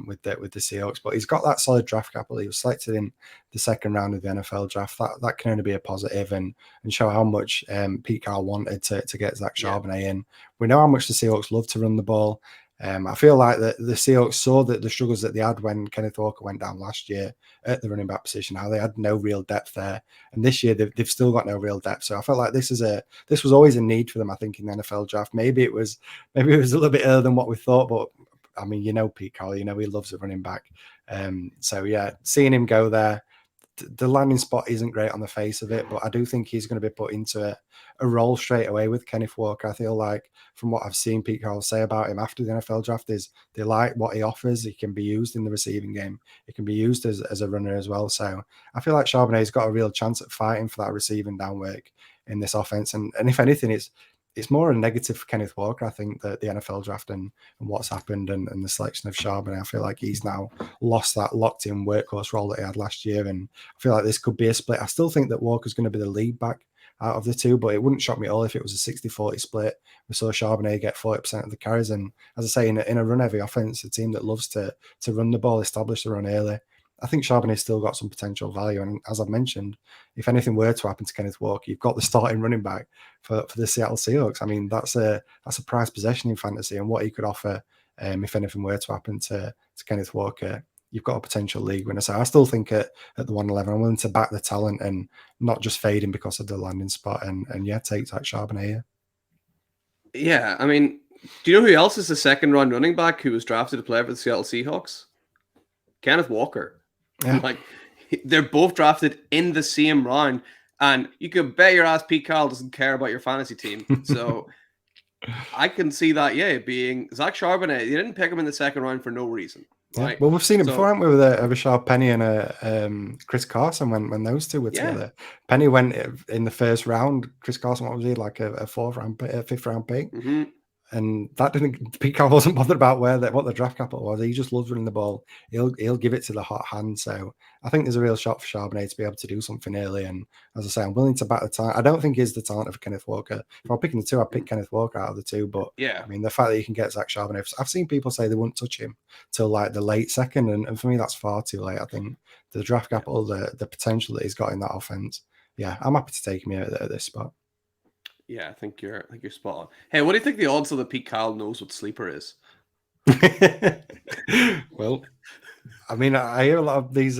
with the Seahawks, but he's got that solid draft capital. He was selected in the second round of the NFL draft. That can only be a positive and show how much Pete Carroll wanted to get Zach Charbonnet in. We know how much the Seahawks love to run the ball. I feel like the Seahawks saw that the struggles that they had when Kenneth Walker went down last year at the running back position, how they had no real depth there, and this year they've still got no real depth. So I felt like this was always a need for them. I think in the NFL draft, maybe it was a little bit earlier than what we thought, but I mean, Pete Carroll, he loves a running back. So yeah, seeing him go there, the landing spot isn't great on the face of it, but I do think he's going to be put into a role straight away with Kenneth Walker. I feel like from what I've seen Pete Carroll say about him after the NFL draft is they like what he offers. He can be used in the receiving game. He can be used as a runner as well. So I feel like Charbonnet's got a real chance at fighting for that receiving down work in this offense. And if anything, it's more a negative for Kenneth Walker. I think that the NFL draft and what's happened and the selection of Charbonnet, I feel like he's now lost that locked-in workhorse role that he had last year, and I feel like this could be a split. I still think that Walker's going to be the lead back out of the two, but it wouldn't shock me at all if it was a 60-40 split. We saw Charbonnet get 40% of the carries, and as I say, in a run-heavy offense, a team that loves to run the ball, establish the run early, I think Charbonnet's still got some potential value. And as I've mentioned, if anything were to happen to Kenneth Walker, you've got the starting running back for the Seattle Seahawks. I mean, that's a prized possession in fantasy, and what he could offer if anything were to happen to Kenneth Walker, you've got a potential league winner. So I still think at the 111, I'm willing to back the talent and not just fade him because of the landing spot. And take Zach Charbonnet here. Yeah, I mean, do you know who else is the second round running back who was drafted to play for the Seattle Seahawks? Kenneth Walker. Yeah. Like, they're both drafted in the same round, and you could bet your ass Pete Carroll doesn't care about your fantasy team. So I can see that, being Zach Charbonnet. You didn't pick him in the second round for no reason. Right? Well, we've seen it before, haven't we, with Rashard Penny and Chris Carson when those two were together. Penny went in the first round. Chris Carson, what was he, like a fifth round pick? Mm-hmm. And that Pete Carroll wasn't bothered about what the draft capital was. He just loves running the ball. He'll give it to the hot hand. So I think there's a real shot for Charbonnet to be able to do something early. And as I say, I'm willing to back the talent. I don't think he's the talent of Kenneth Walker. If I'm picking the two, I'd pick Kenneth Walker out of the two. But I mean, the fact that you can get Zach Charbonnet, I've seen people say they wouldn't touch him till like the late second, and for me that's far too late. I think the draft capital, the potential that he's got in that offense. Yeah, I'm happy to take him here at this spot. Yeah, I think you're spot on. Hey, what do you think the odds are that Pete Carroll knows what sleeper is? Well, I mean, I hear a lot of these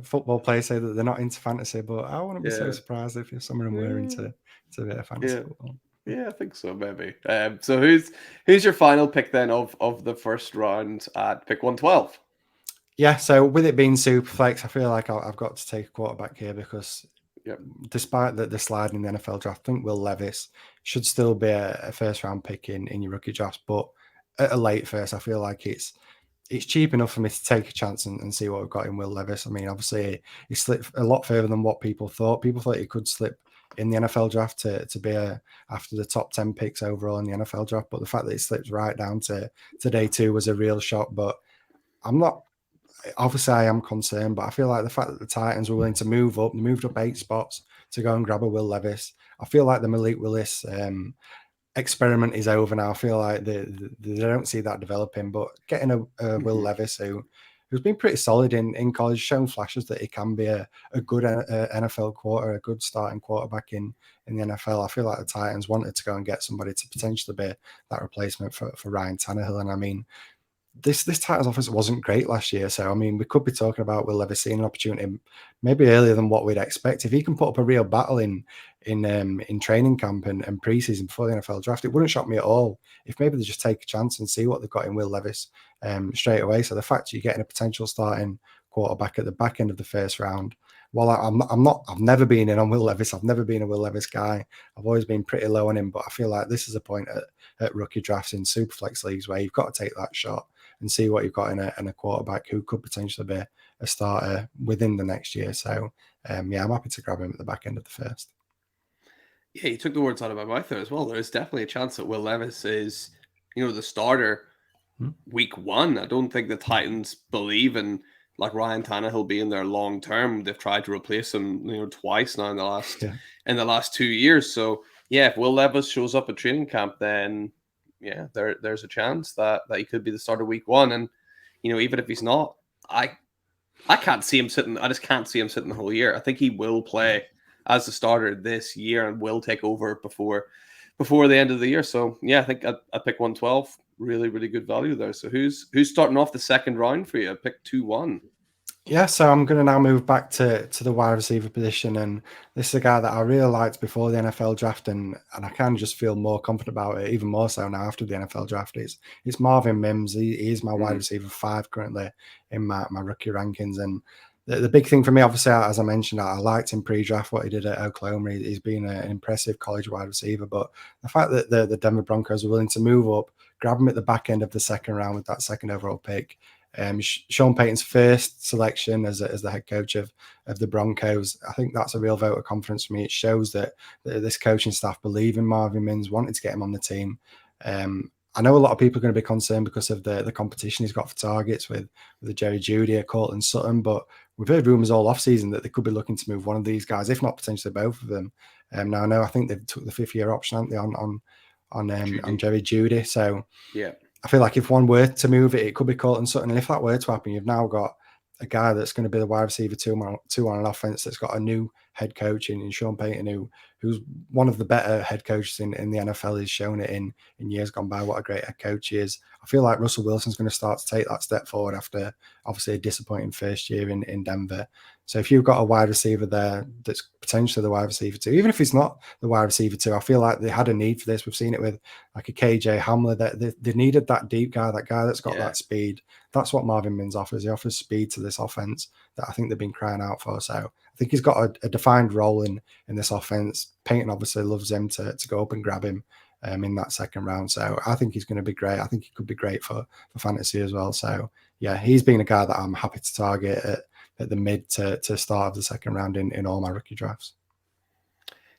football players say that they're not into fantasy, but I wouldn't be so surprised if some of them were into a bit of fantasy football. Yeah, I think so, maybe. So who's your final pick then of the first round at pick 112? Yeah, so with it being Superflex, I feel like I've got to take a quarterback here because despite the slide in the NFL draft, I think Will Levis should still be a first round pick in your rookie draft. But at a late first, I feel like it's cheap enough for me to take a chance and see what we've got in Will Levis. I mean, obviously, he slipped a lot further than what people thought. People thought he could slip in the NFL draft to be after the top 10 picks overall in the NFL draft. But the fact that it slips right down to day 2 was a real shock. But I'm not. Obviously, I am concerned, but I feel like the fact that the Titans were willing to move up, they moved up 8 spots to go and grab a Will Levis. I feel like the Malik Willis experiment is over now. I feel like they don't see that developing, but getting a Will Levis who's been pretty solid in college, shown flashes that he can be a good NFL a good starting quarterback in the NFL. I feel like the Titans wanted to go and get somebody to potentially be that replacement for Ryan Tannehill. And I mean, this Titans offense wasn't great last year. So, I mean, we could be talking about Will Levis seeing an opportunity maybe earlier than what we'd expect. If he can put up a real battle in training camp and preseason before the NFL draft, it wouldn't shock me at all if maybe they just take a chance and see what they've got in Will Levis straight away. So the fact you're getting a potential starting quarterback at the back end of the first round, while I've never been in on Will Levis. I've never been a Will Levis guy. I've always been pretty low on him, but I feel like this is a point at rookie drafts in Superflex leagues where you've got to take that shot and see what you've got in a quarterback who could potentially be a starter within the next year. So, yeah, I'm happy to grab him at the back end of the first. Yeah, you took the words out of my mouth there as well. There is definitely a chance that Will Levis is, the starter week 1. I don't think the Titans believe in like Ryan Tannehill being there long term. They've tried to replace him, twice now in the last 2 years. So yeah, if Will Levis shows up at training camp, then yeah, there's a chance that he could be the starter week 1. And even if he's not, I can't see him sitting. I just can't see him sitting the whole year. I think he will play as the starter this year and will take over before the end of the year. So yeah, I think I pick 112. Really, really good value there. So who's starting off the second round for you? I pick 2-1. Yeah, so I'm going to now move back to the wide receiver position, and this is a guy that I really liked before the NFL draft, and I kind of just feel more confident about it, even more so now after the NFL draft. It's Marvin Mims. He is my wide receiver 5 currently in my rookie rankings, and the big thing for me, obviously, as I mentioned, I liked him pre-draft what he did at Oklahoma. He's been an impressive college wide receiver, but the fact that the Denver Broncos are willing to move up, grab him at the back end of the second round with that second overall pick. Sean Payton's first selection as the head coach of the Broncos, I think that's a real vote of confidence for me. It shows that this coaching staff believe in Marvin Mims, wanted to get him on the team. I know a lot of people are going to be concerned because of the competition he's got for targets with the Jerry Jeudy, Courtland Sutton, but we've heard rumours all offseason that they could be looking to move one of these guys, if not potentially both of them. Now I think they've took the 5th-year option, haven't they, on Jerry Jeudy. So yeah, I feel like if one were to move it, it could be Courtland Sutton. And if that were to happen, you've now got a guy that's going to be the wide receiver 2 on an offense that's got a new head coach in Sean Payton, who's one of the better head coaches in the NFL. He's shown it in years gone by what a great head coach he is. I feel like Russell Wilson's going to start to take that step forward after obviously a disappointing first year in Denver. So if you've got a wide receiver there that's potentially the wide receiver 2, even if he's not the wide receiver 2, I feel like they had a need for this. We've seen it with like a KJ Hamler, that they needed that deep guy, that guy that's got that speed. That's what Marvin Mims offers. He offers speed to this offense that I think they've been crying out for. So I think he's got a defined role in this offense. Payton obviously loves him to go up and grab him in that second round. So I think he's going to be great. I think he could be great for fantasy as well. So yeah, he's been a guy that I'm happy to target at the mid to start of the second round in all my rookie drafts.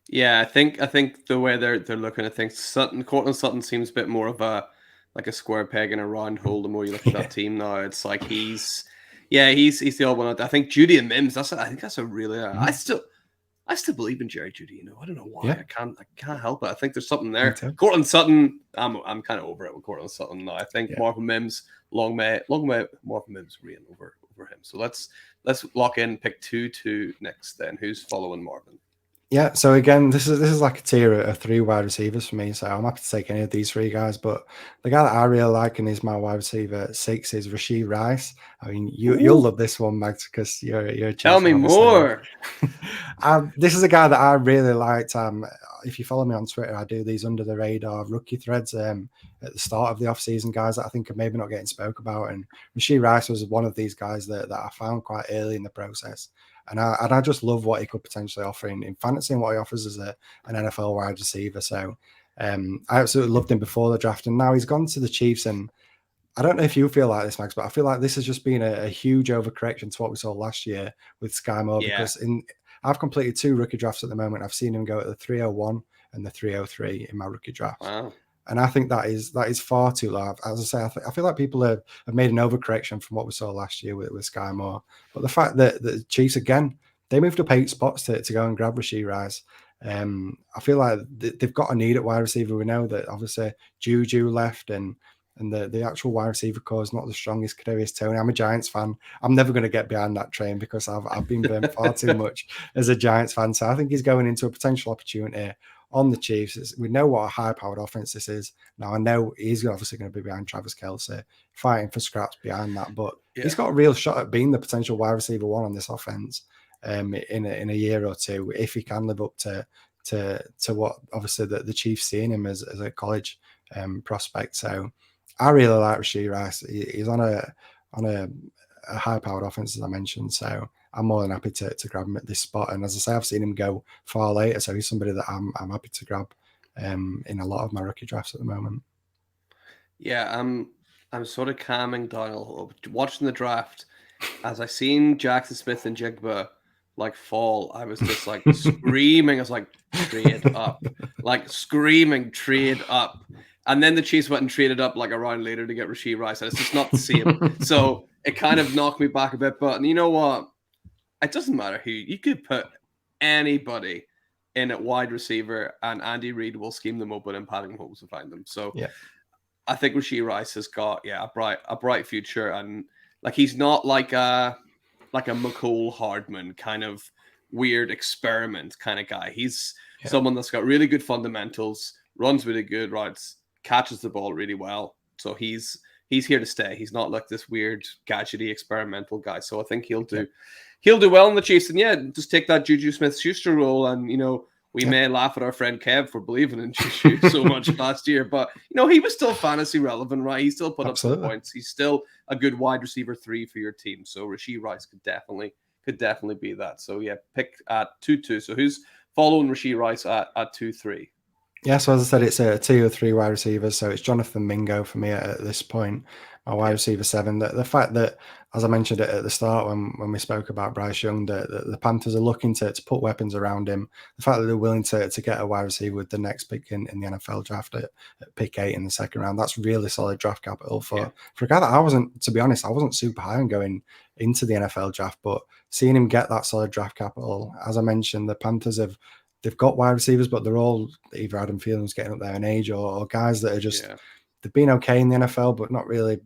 Yeah, I think the way they're looking at things, Courtland Sutton seems a bit more of a square peg in a round hole. The more you look at that team now, it's like he's the odd one out there. I think Jeudy and Mims. I think that's a really. I still believe in Jerry Jeudy. I don't know why. Yeah. I can't help it. I think there's something there. Courtland Sutton. I'm kind of over it with Courtland Sutton now. I think Marvin Mims. Long may Marvin Mims reign over him. So let's lock in pick 2 next. Then who's following Marvin? Yeah, so again, this is like a tier of 3 wide receivers for me. So I'm happy to take any of these 3 guys. But the guy that I really like and is my wide receiver 6 is Rashee Rice. I mean, you'll love this one, Max, because you're a Chiefs Tell me more. This is a guy that I really liked. If you follow me on Twitter, I do these under the radar rookie threads at the start of the offseason, guys that I think are maybe not getting spoke about. And Rashee Rice was one of these guys that I found quite early in the process. And I just love what he could potentially offer in fantasy and what he offers as an NFL wide receiver. So I absolutely loved him before the draft. And now he's gone to the Chiefs. And I don't know if you feel like this, Max, but I feel like this has just been a huge overcorrection to what we saw last year with Sky Moore. Because I've completed 2 rookie drafts at the moment. I've seen him go at the 301 and the 303 in my rookie drafts. Wow. And I think that is far too low. As I say, I feel like people have made an overcorrection from what we saw last year with Sky Moore. But the fact that the Chiefs, again, they moved up 8 spots to go and grab Rashee Rice. I feel like they've got a need at wide receiver. We know that obviously Juju left and the actual wide receiver core is not the strongest. Kadarius Toney. I'm a Giants fan. I'm never going to get behind that train because I've been burnt far too much as a Giants fan. So I think he's going into a potential opportunity on the Chiefs. We know what a high-powered offense this is. Now, I know he's obviously going to be behind Travis Kelce, fighting for scraps behind that, but he's got a real shot at being the potential wide receiver 1 on this offense in a year or two, if he can live up to what obviously the Chiefs seeing him as a college prospect. So I really like Rashee Rice. He's on a high-powered offense, as I mentioned. So I'm more than happy to grab him at this spot. And as I say, I've seen him go far later, so he's somebody that I'm happy to grab in a lot of my rookie drafts at the moment. Yeah, I'm sort of calming down a little bit. Watching the draft, as I seen Jackson Smith and Jigba like fall, I was just like screaming. I was like, trade up, like screaming, trade up. And then the Chiefs went and traded up like a round later to get Rashee Rice, and it's just not the same. So it kind of knocked me back a bit. But you know what? It doesn't matter who. You could put anybody in at wide receiver, and Andy Reid will scheme them open, and Patrick Mahomes will find them. So yeah. I think Rashee Rice has got a bright future, and like he's not like a McCole Hardman kind of weird experiment kind of guy. He's someone that's got really good fundamentals, runs really good routes, catches the ball really well. So he's here to stay. He's not like this weird gadgety experimental guy. So I think he'll do well in the Chiefs. And just take that Juju Smith-Schuster role, and we may laugh at our friend Kev for believing in Juju so much last year, but he was still fantasy relevant, right? He still put up some points. He's still a good wide receiver 3 for your team. So Rashee Rice could definitely be that. So pick at 2-2. So who's following Rashee Rice at 2-3? Yeah, so as I said, it's a 2 or 3 wide receivers. So it's Jonathan Mingo for me at this point, my wide receiver 7. The fact that, as I mentioned it at the start when we spoke about Bryce Young, the Panthers are looking to put weapons around him. The fact that they're willing to get a wide receiver with the next pick in the NFL draft at pick 8 in the second round, that's really solid draft capital for a guy that to be honest, I wasn't super high on going into the NFL draft, but seeing him get that solid draft capital, as I mentioned, the Panthers they've got wide receivers, but they're all either Adam Thielens getting up there in age or guys that are just they've been okay in the NFL, but not really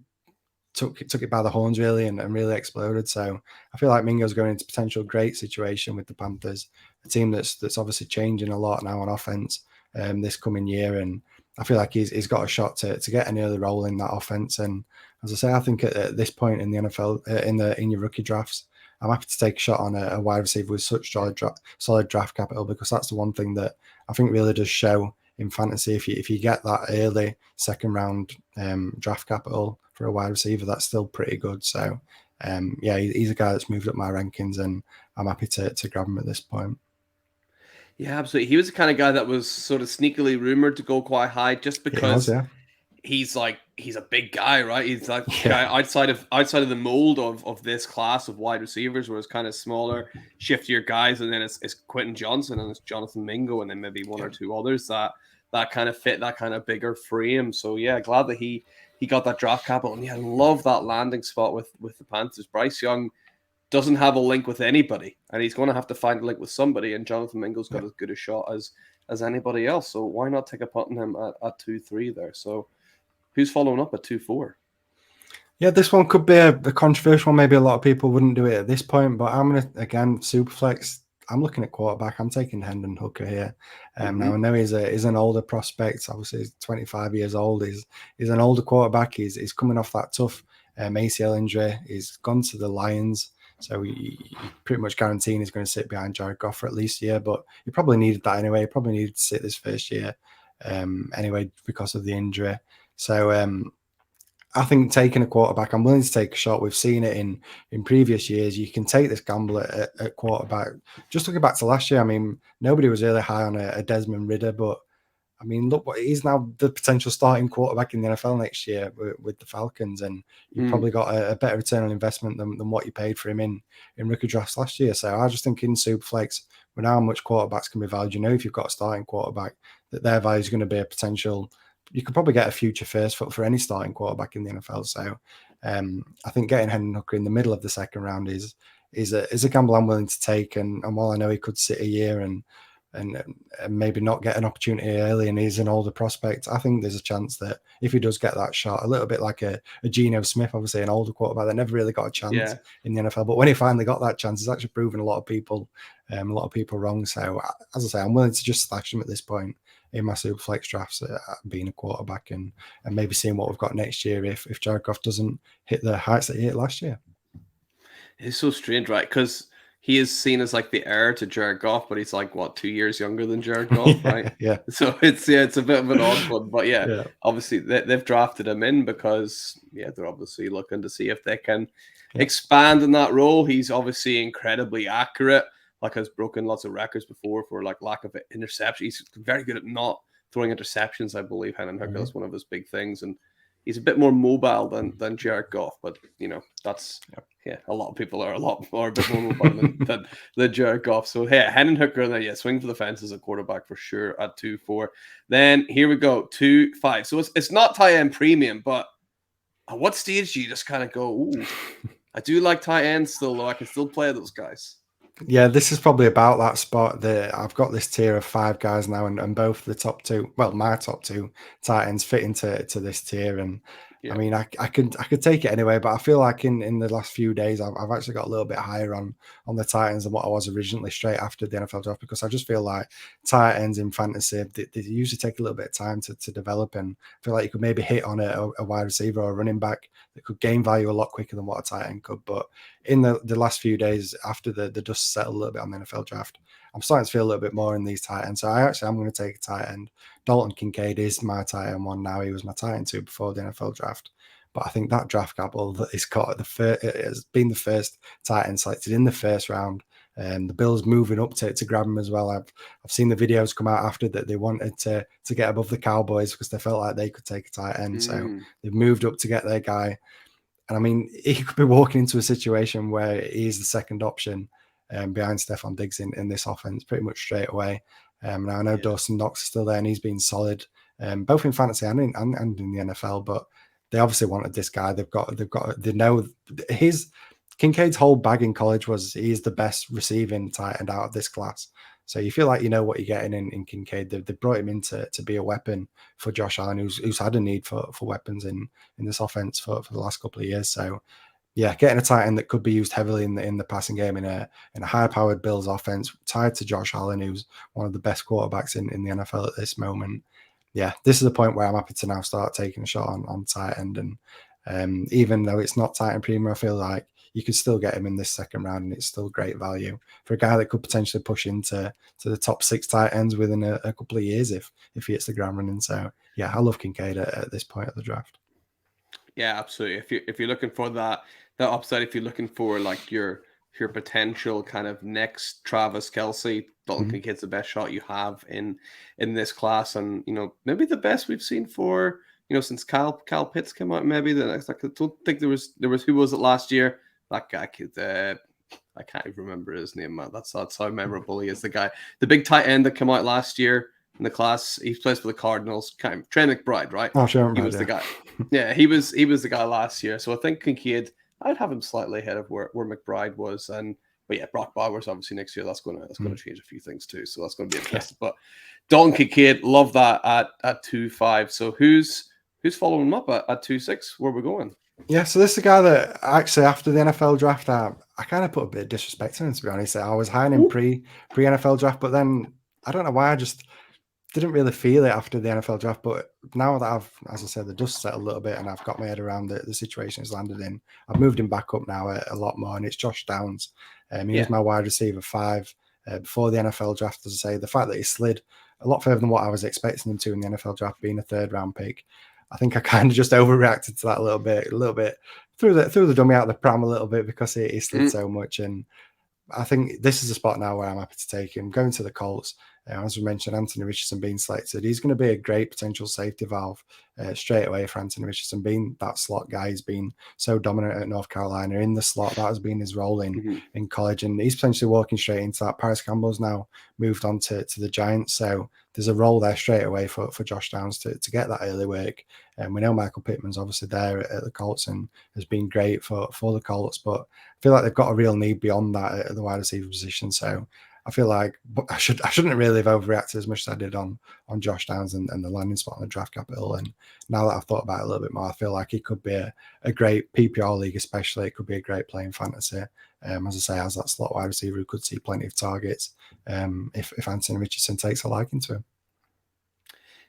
took it by the horns really and really exploded. So I feel like Mingo's going into potential great situation with the Panthers, a team that's obviously changing a lot now on offense this coming year, and I feel like he's got a shot to get an early role in that offense. And as I say, I think at this point in the NFL, in your rookie drafts, I'm happy to take a shot on a wide receiver with such solid draft capital, because that's the one thing that I think really does show in fantasy. If you get that early second round draft capital for a wide receiver, that's still pretty good. So he's a guy that's moved up my rankings, and I'm happy to grab him at this point. Yeah, absolutely. He was the kind of guy that was sort of sneakily rumored to go quite high, just because he's a big guy, right? He's like guy outside of the mold of this class of wide receivers, where it's kind of smaller, shiftier guys, and then it's Quentin Johnson and it's Jonathan Mingo, and then maybe one or two others that kind of fit that kind of bigger frame. So glad that he got that draft capital, and I love that landing spot with the Panthers. Bryce Young doesn't have a link with anybody, and he's going to have to find a link with somebody, and Jonathan Mingo's got as good a shot as anybody else. So why not take a punt on him at 2-3 there? So who's following up at 2-4? Yeah, this one could be a controversial one. Maybe a lot of people wouldn't do it at this point, but I'm going to, again, Superflex. I'm looking at quarterback. I'm taking Hendon Hooker here. Now, I know he's an older prospect. Obviously, he's 25 years old. He's an older quarterback. He's coming off that tough ACL injury. He's gone to the Lions. So you pretty much guaranteeing he's going to sit behind Jared Goff for at least a year, but he probably needed that anyway. He probably needed to sit this first year anyway because of the injury. So I think taking a quarterback, I'm willing to take a shot. We've seen it in previous years. You can take this gamble at quarterback. Just looking back to last year, I mean, nobody was really high on a Desmond Ridder, but I mean, look what he's now the potential starting quarterback in the NFL next year with the Falcons, and you've probably got a better return on investment than what you paid for him in rookie drafts last year. So I just think in Superflex, with how much quarterbacks can be valued, if you've got a starting quarterback, that their value is going to be a potential. You could probably get a future first for any starting quarterback in the NFL. So I think getting Hendon Hooker in the middle of the second round is a gamble I'm willing to take. And while I know he could sit a year and maybe not get an opportunity early, and he's an older prospect, I think there's a chance that if he does get that shot, a little bit like a Geno Smith, obviously an older quarterback that never really got a chance in the NFL, but when he finally got that chance, he's actually proven a lot of people wrong. So as I say, I'm willing to just stash him at this point in my super flex drafts, being a quarterback, and maybe seeing what we've got next year if Jared Goff doesn't hit the heights that he hit last year. It's so strange, right? Because he is seen as like the heir to Jared Goff, but he's like, what, 2 years younger than Jared Goff, right? Yeah. So it's a bit of an odd one. But yeah. Obviously they've drafted him in because, they're obviously looking to see if they can expand in that role. He's obviously incredibly accurate, like has broken lots of records before for like lack of interception. He's very good at not throwing interceptions, I believe. Hendon Hooker, that's one of his big things. And he's a bit more mobile than Jared Goff, but that's a lot of people are a bit more mobile than Jared Goff. So Hendon Hooker, swing for the fence as a quarterback for sure at 2-4. Then here we go, 2-5. So it's not tight end premium, but at what stage do you just kind of go, ooh, I do like tight ends still, though I can still play those guys. Yeah, this is probably about that spot that I've got this tier of 5 guys now, and both the top 2, well, my top 2 tight ends fit into this tier. And I mean, I could take it anyway, but I feel like in the last few days, I've actually got a little bit higher on the Titans than what I was originally straight after the NFL draft, because I just feel like tight ends in fantasy, they usually take a little bit of time to develop, and I feel like you could maybe hit on a wide receiver or a running back that could gain value a lot quicker than what a tight end could. But in the last few days after the dust settled a little bit on the NFL draft, I'm starting to feel a little bit more in these tight ends. So I'm going to take a tight end. Dalton Kincaid is my tight end 1 now. He was my tight end 2 before the NFL draft. But I think that draft capital that he's got has been the first tight end selected in the first round. And the Bills moving up to grab him as well. I've seen the videos come out after that they wanted to get above the Cowboys because they felt like they could take a tight end. So they've moved up to get their guy. And I mean, he could be walking into a situation where he's the second option behind Stephon Diggs in this offense pretty much straight away. Now I know Dawson Knox is still there and he's been solid, both in fantasy and in the NFL. But they obviously wanted this guy. They know Kincaid's whole bag in college was he's the best receiving tight end out of this class. So you feel like you know what you're getting in Kincaid. They brought him in to be a weapon for Josh Allen, who's had a need for weapons in this offense for the last couple of years. So yeah, getting a tight end that could be used heavily in the passing game in a high-powered Bills offense tied to Josh Allen, who's one of the best quarterbacks in the NFL at this moment. Yeah, this is the point where I'm happy to now start taking a shot on tight end. And even though it's not tight end premium, I feel like you could still get him in this second round, and it's still great value for a guy that could potentially push into the top 6 tight ends within a couple of years if he hits the ground running. So yeah, I love Kincaid at this point of the draft. Yeah, absolutely. If you're looking for that upside, if you're looking for like your potential kind of next Travis Kelce, Dalton Kincaid's the best shot you have in this class, and maybe the best we've seen for since Kyle Pitts came out. Maybe the next. I don't think there was who was it last year? That guy could. I can't even remember his name, man. That's how memorable he is. The guy, the big tight end that came out last year in the class. He plays for the Cardinals. Trey McBride, right? Oh, sure. He was the guy. Yeah, he was the guy last year. So I think Kincaid, I'd have him slightly ahead of where McBride was. But yeah, Brock Bowers obviously next year. That's gonna change a few things too. So that's gonna be interesting. But Dalton Kincaid, love that at 2-5. So who's following him up at 2-6? Where we're going? Yeah, so this is a guy that actually after the NFL draft, I kind of put a bit of disrespect on him, to be honest. I was high on him pre NFL draft, but then I don't know why I just didn't really feel it after the NFL draft. But now that I've, as I said, the dust settled a little bit and I've got my head around the situation he's landed in, I've moved him back up now a lot more, and it's Josh Downs. He was my wide receiver 5 before the NFL draft. As I say, the fact that he slid a lot further than what I was expecting him to in the NFL draft, being a 3rd round pick, I think I kind of just overreacted to that a little bit, threw the dummy out of the pram a little bit because he slid so much. And I think this is a spot now where I'm happy to take him. Going to the Colts, As we mentioned, Anthony Richardson being selected, he's going to be a great potential safety valve straight away for Anthony Richardson, being that slot guy. He's been so dominant at North Carolina in the slot. That has been his role in college, and he's potentially walking straight into that. Paris Campbell's now moved on to the Giants, so there's a role there straight away for Josh Downs to get that early work. And we know Michael Pittman's obviously there at the Colts and has been great for the Colts, but I feel like they've got a real need beyond that at the wide receiver position. So I feel like I shouldn't really have overreacted as much as I did on Josh Downs and the landing spot on the draft capital. And now that I've thought about it a little bit more, I feel like he could be a great PPR league, especially. It could be a great play in fantasy. As I say, as that slot wide receiver who could see plenty of targets if Anthony Richardson takes a liking to him.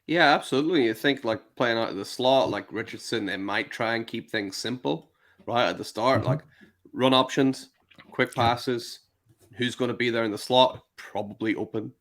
Yeah, absolutely. You think like playing out of the slot, like Richardson, they might try and keep things simple right at the start, like run options, quick passes. Who's going to be there in the slot? Probably open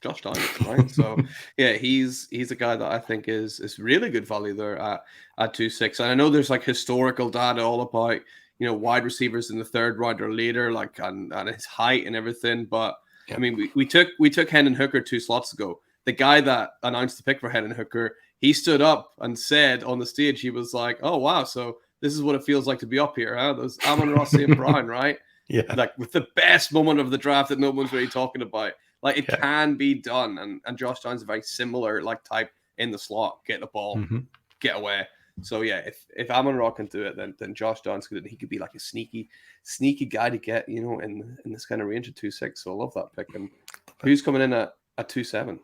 Josh Downs, right? So yeah, he's a guy that I think is really good value there at 2.6. And I know there's like historical data all about wide receivers in the third round or later, like and his height and everything. But I mean, we took Hendon Hooker 2 slots ago. The guy that announced the pick for Hendon Hooker, he stood up and said on the stage, he was like, "Oh wow, so this is what it feels like to be up here, huh? Those Amon-Ra St. Brown, right? Yeah, like with the best moment of the draft that no one's really talking about. Like it can be done, and Josh Downs is a very similar like type in the slot, get the ball, get away. So yeah, if Amon-Ra can do it, then Josh Downs could. He could be like a sneaky guy to get, in this kind of range of 2.6. So I love that pick. And who's coming in at 2.7?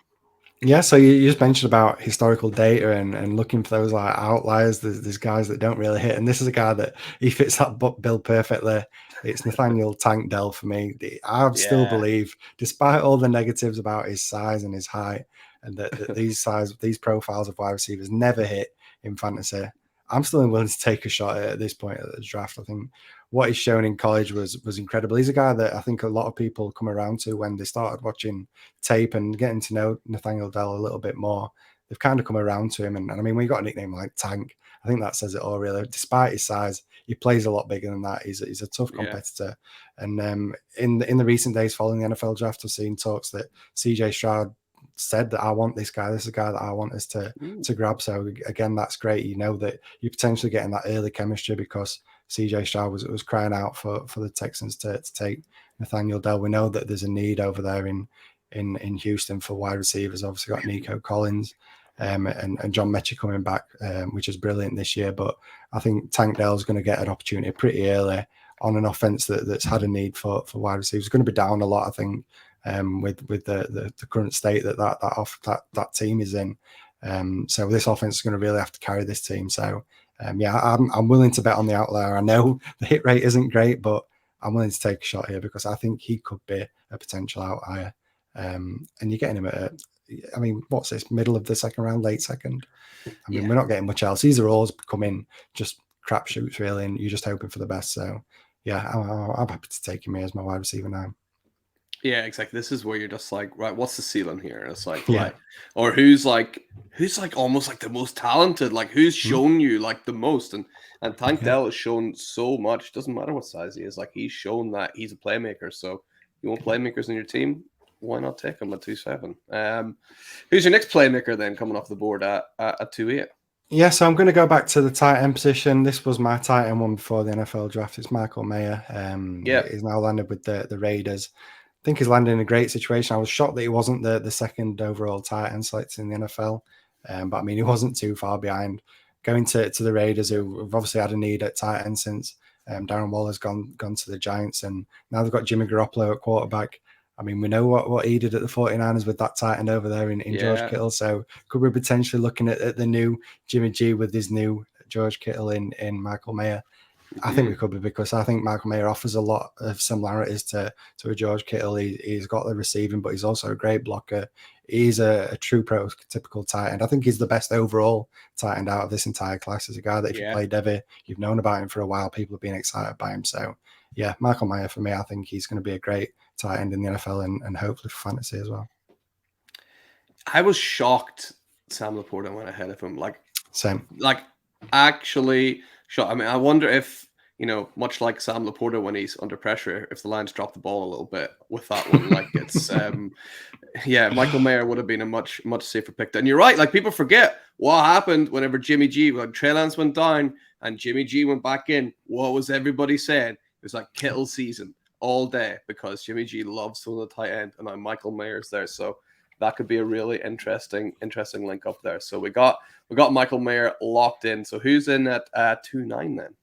Yeah, so you just mentioned about historical data and looking for those like outliers. There's guys that don't really hit, and this is a guy that he fits that bill perfectly. It's Nathaniel Tank Dell for me. I still believe, despite all the negatives about his size and his height, and that these profiles of wide receivers never hit in fantasy, I'm still willing to take a shot at this point at the draft. I think what he's shown in college was incredible. He's a guy that I think a lot of people come around to when they started watching tape and getting to know Nathaniel Dell a little bit more. They've kind of come around to him. And I mean, we got a nickname like Tank. I think that says it all, really. Despite his size, he plays a lot bigger than that. He's a tough competitor. And in the recent days following the NFL draft, I've seen talks that CJ Stroud said that I want this guy. This is a guy that I want us to grab. So again, that's great. You know that you're potentially getting that early chemistry because CJ Stroud was crying out for the Texans to take Nathaniel Dell. We know that there's a need over there in Houston for wide receivers. Obviously got Nico Collins and John Mechie coming back, which is brilliant this year. But I think Tank Dell's going to get an opportunity pretty early on an offense that's had a need for wide receivers. It's going to be down a lot, I think, with the current state that team is in. So this offense is going to really have to carry this team. So I'm willing to bet on the outlier. I know the hit rate isn't great, but I'm willing to take a shot here because I think he could be a potential outlier. And you're getting him at, I mean, what's this, middle of the second round, late second? I mean, we're not getting much else. These are all coming just crapshoots, really, and you're just hoping for the best. So, yeah, I'm happy to take him here as my wide receiver now. Yeah, exactly. This is where you're just like, right, what's the ceiling here? And it's like, right, or who's like almost like the most talented, like who's shown you like the most, and Tank Dell has shown so much. Doesn't matter what size he is, like he's shown that he's a playmaker. So you want playmakers in your team? Why not take him at 2.7? Who's your next playmaker then coming off the board at 2.8? Yeah, so I'm going to go back to the tight end position. This was my tight end one before the NFL draft. It's Michael Mayer. He's now landed with the Raiders. I think he's landed in a great situation. I was shocked that he wasn't the second overall tight end selected in the NFL. But I mean, he wasn't too far behind. Going to the Raiders, who have obviously had a need at tight end since Darren Waller's gone to the Giants. And now they've got Jimmy Garoppolo at quarterback. I mean, we know what he did at the 49ers with that tight end over there in George Kittle. So could we potentially looking at the new Jimmy G with his new George Kittle in Michael Mayer? I think we could be, because I think Michael Mayer offers a lot of similarities to a George Kittle. He's got the receiving, but he's also a great blocker. He's a true prototypical tight end. I think he's the best overall tight end out of this entire class. He's a guy that if you play Devy, you've known about him for a while. People have been excited by him. So, yeah, Michael Mayer for me, I think he's going to be a great tight end in the NFL and hopefully for fantasy as well. I was shocked Sam Laporta went ahead of him. Same. Actually shocked. I mean, I wonder if much like Sam Laporta when he's under pressure, if the Lions drop the ball a little bit with that one, like it's yeah, Michael Mayer would have been a much safer pick. And you're right, like people forget what happened whenever when Trey Lance went down and Jimmy G went back in. What was everybody saying? It was like Kittle season all day because Jimmy G loves some of the tight end, and now Michael Mayer's there, so that could be a really interesting link up there. So we got Michael Mayer locked in. So who's in at 2-9 then?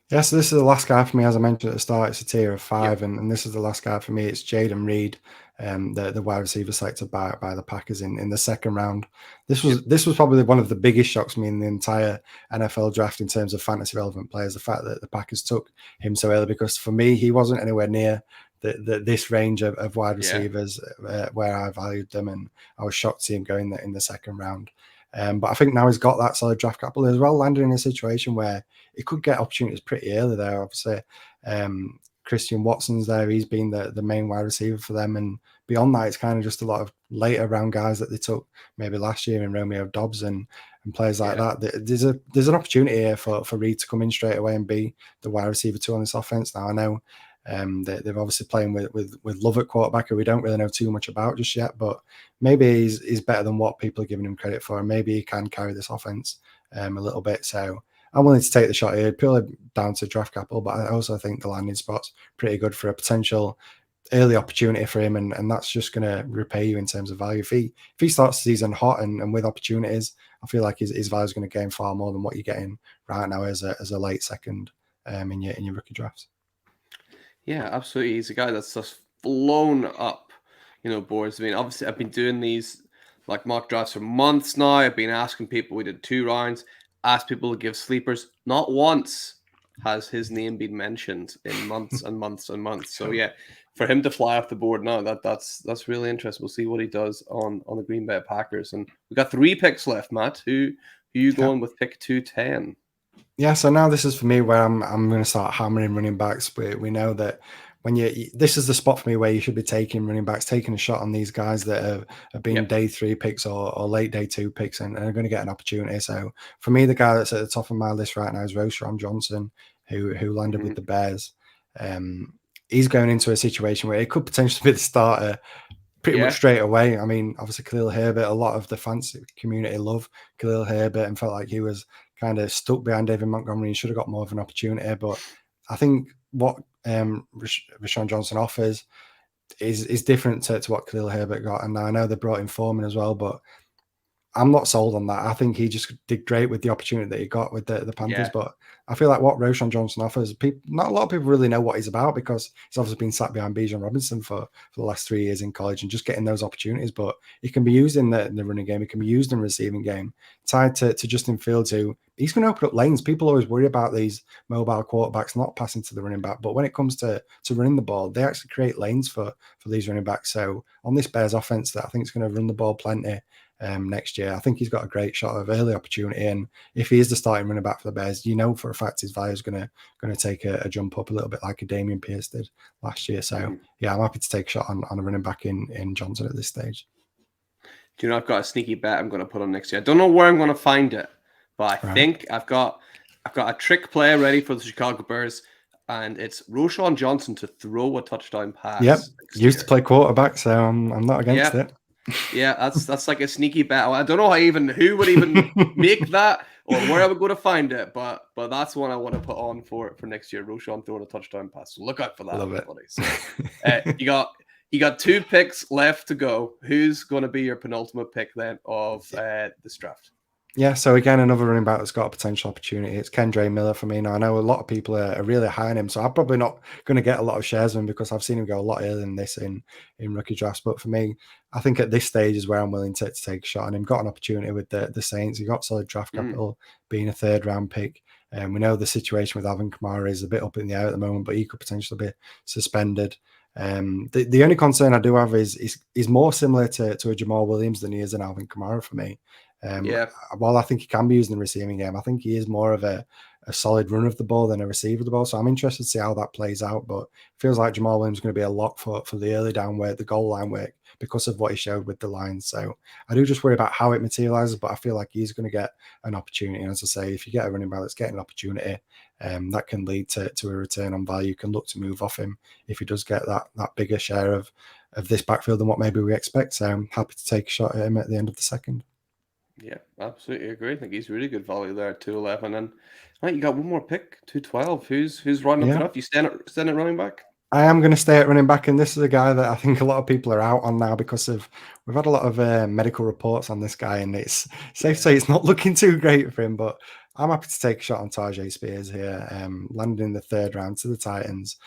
Yeah, so this is the last guy for me. As I mentioned at the start, it's a tier of 5, yep. and this is the last guy for me. It's Jaden Reed, the wide receiver selected by the Packers in the second round. This was probably one of the biggest shocks to me in the entire NFL draft in terms of fantasy relevant players. The fact that the Packers took him so early, because for me, he wasn't anywhere near this range of wide receivers where I valued them, and I was shocked to see him go in the second round. But I think now he's got that solid draft capital as well, landing in a situation where he could get opportunities pretty early there. Obviously, Christian Watson's there. He's been the main wide receiver for them. And beyond that, it's kind of just a lot of later round guys that they took maybe last year in Romeo Dobbs and players like that. There's an opportunity here for Reed to come in straight away and be the wide receiver 2 on this offense. Now, I know they're obviously playing with Love at quarterback, who we don't really know too much about just yet, but maybe he's better than what people are giving him credit for, and maybe he can carry this offense a little bit. So I'm willing to take the shot here, purely down to draft capital, but I also think the landing spot's pretty good for a potential early opportunity for him, and that's just going to repay you in terms of value. If he starts the season hot and with opportunities, I feel like his value is going to gain far more than what you're getting right now as a late second in your rookie drafts. Yeah, absolutely. He's a guy that's just flown up, boards. I mean, obviously, I've been doing these like mock drafts for months now. I've been asking people. We did 2 rounds. Asked people to give sleepers. Not once has his name been mentioned in months and months and months. So yeah, for him to fly off the board now, that's really interesting. We'll see what he does on the Green Bay Packers. And we've got 3 picks left, Matt. Who you going with pick 210? Yeah, so now this is for me where I'm going to start hammering running backs. We know that when this is the spot for me where you should be taking running backs, taking a shot on these guys that have been day 3 picks or late day 2 picks and are going to get an opportunity. So for me, the guy that's at the top of my list right now is Roschon Johnson, who landed with the Bears. He's going into a situation where it could potentially be the starter pretty much straight away. I mean, obviously Khalil Herbert, a lot of the fantasy community love Khalil Herbert and felt like he was kind of stuck behind David Montgomery and should have got more of an opportunity. But I think what Roschon Johnson offers is different to what Khalil Herbert got. And I know they brought in Foreman as well, but I'm not sold on that. I think he just did great with the opportunity that he got with the Panthers, but I feel like what Roschon Johnson offers, not a lot of people really know what he's about, because he's obviously been sat behind Bijan Robinson for the last 3 years in college and just getting those opportunities. But he can be used in the running game. He can be used in the receiving game, tied to Justin Fields, who he's going to open up lanes. People always worry about these mobile quarterbacks not passing to the running back, but when it comes to running the ball, they actually create lanes for these running backs. So on this Bears offense that I think is going to run the ball plenty next year, I think he's got a great shot of early opportunity. And if he is the starting running back for the Bears, for a fact his value is going to take a jump up a little bit like a Damian Pierce did last year. So yeah, I'm happy to take a shot on a running back in Johnson at this stage. Do you know, I've got a sneaky bet I'm going to put on next year. I don't know where I'm going to find it, but I think I've got a trick play ready for the Chicago Bears, and it's Roschon Johnson to throw a touchdown pass. Yep, used to play quarterback, so I'm not against it. Yeah, that's like a sneaky bet. I don't know who would even make that or where I would go to find it, but that's one I want to put on for next year. Roschon throwing a touchdown pass. So look out for that. Love it. So, you got 2 picks left to go. Who's going to be your penultimate pick then of this draft? Yeah, so again, another running back that's got a potential opportunity. It's Kendre Miller for me. Now, I know a lot of people are really high on him, so I'm probably not going to get a lot of shares of him because I've seen him go a lot earlier than this in rookie drafts. But for me, I think at this stage is where I'm willing to take a shot on him. Got an opportunity with the Saints. He got solid draft capital, being a 3rd round pick. We know the situation with Alvin Kamara is a bit up in the air at the moment, but he could potentially be suspended. The only concern I do have is more similar to a Jamal Williams than he is an Alvin Kamara for me. While I think he can be used in the receiving game, I think he is more of a a solid run of the ball than a receiver of the ball. So I'm interested to see how that plays out. But it feels like Jamal Williams is going to be a lock for the early down work, the goal line work, because of what he showed with the Lions. So I do just worry about how it materializes, but I feel like he's going to get an opportunity. And as I say, if you get a running back that's getting an opportunity, that can lead to a return on value. You can look to move off him if he does get that bigger share of this backfield than what maybe we expect. So I'm happy to take a shot at him at the end of the second. Yeah, absolutely agree. I think he's really good value there, 211. And right, you got one more pick, 212. Who's running up enough? You stand at running back? I am going to stay at running back, and this is a guy that I think a lot of people are out on now because we've had a lot of medical reports on this guy, and it's safe to say it's not looking too great for him. But I'm happy to take a shot on Tajay Spears here, landing in the 3rd round to the Titans.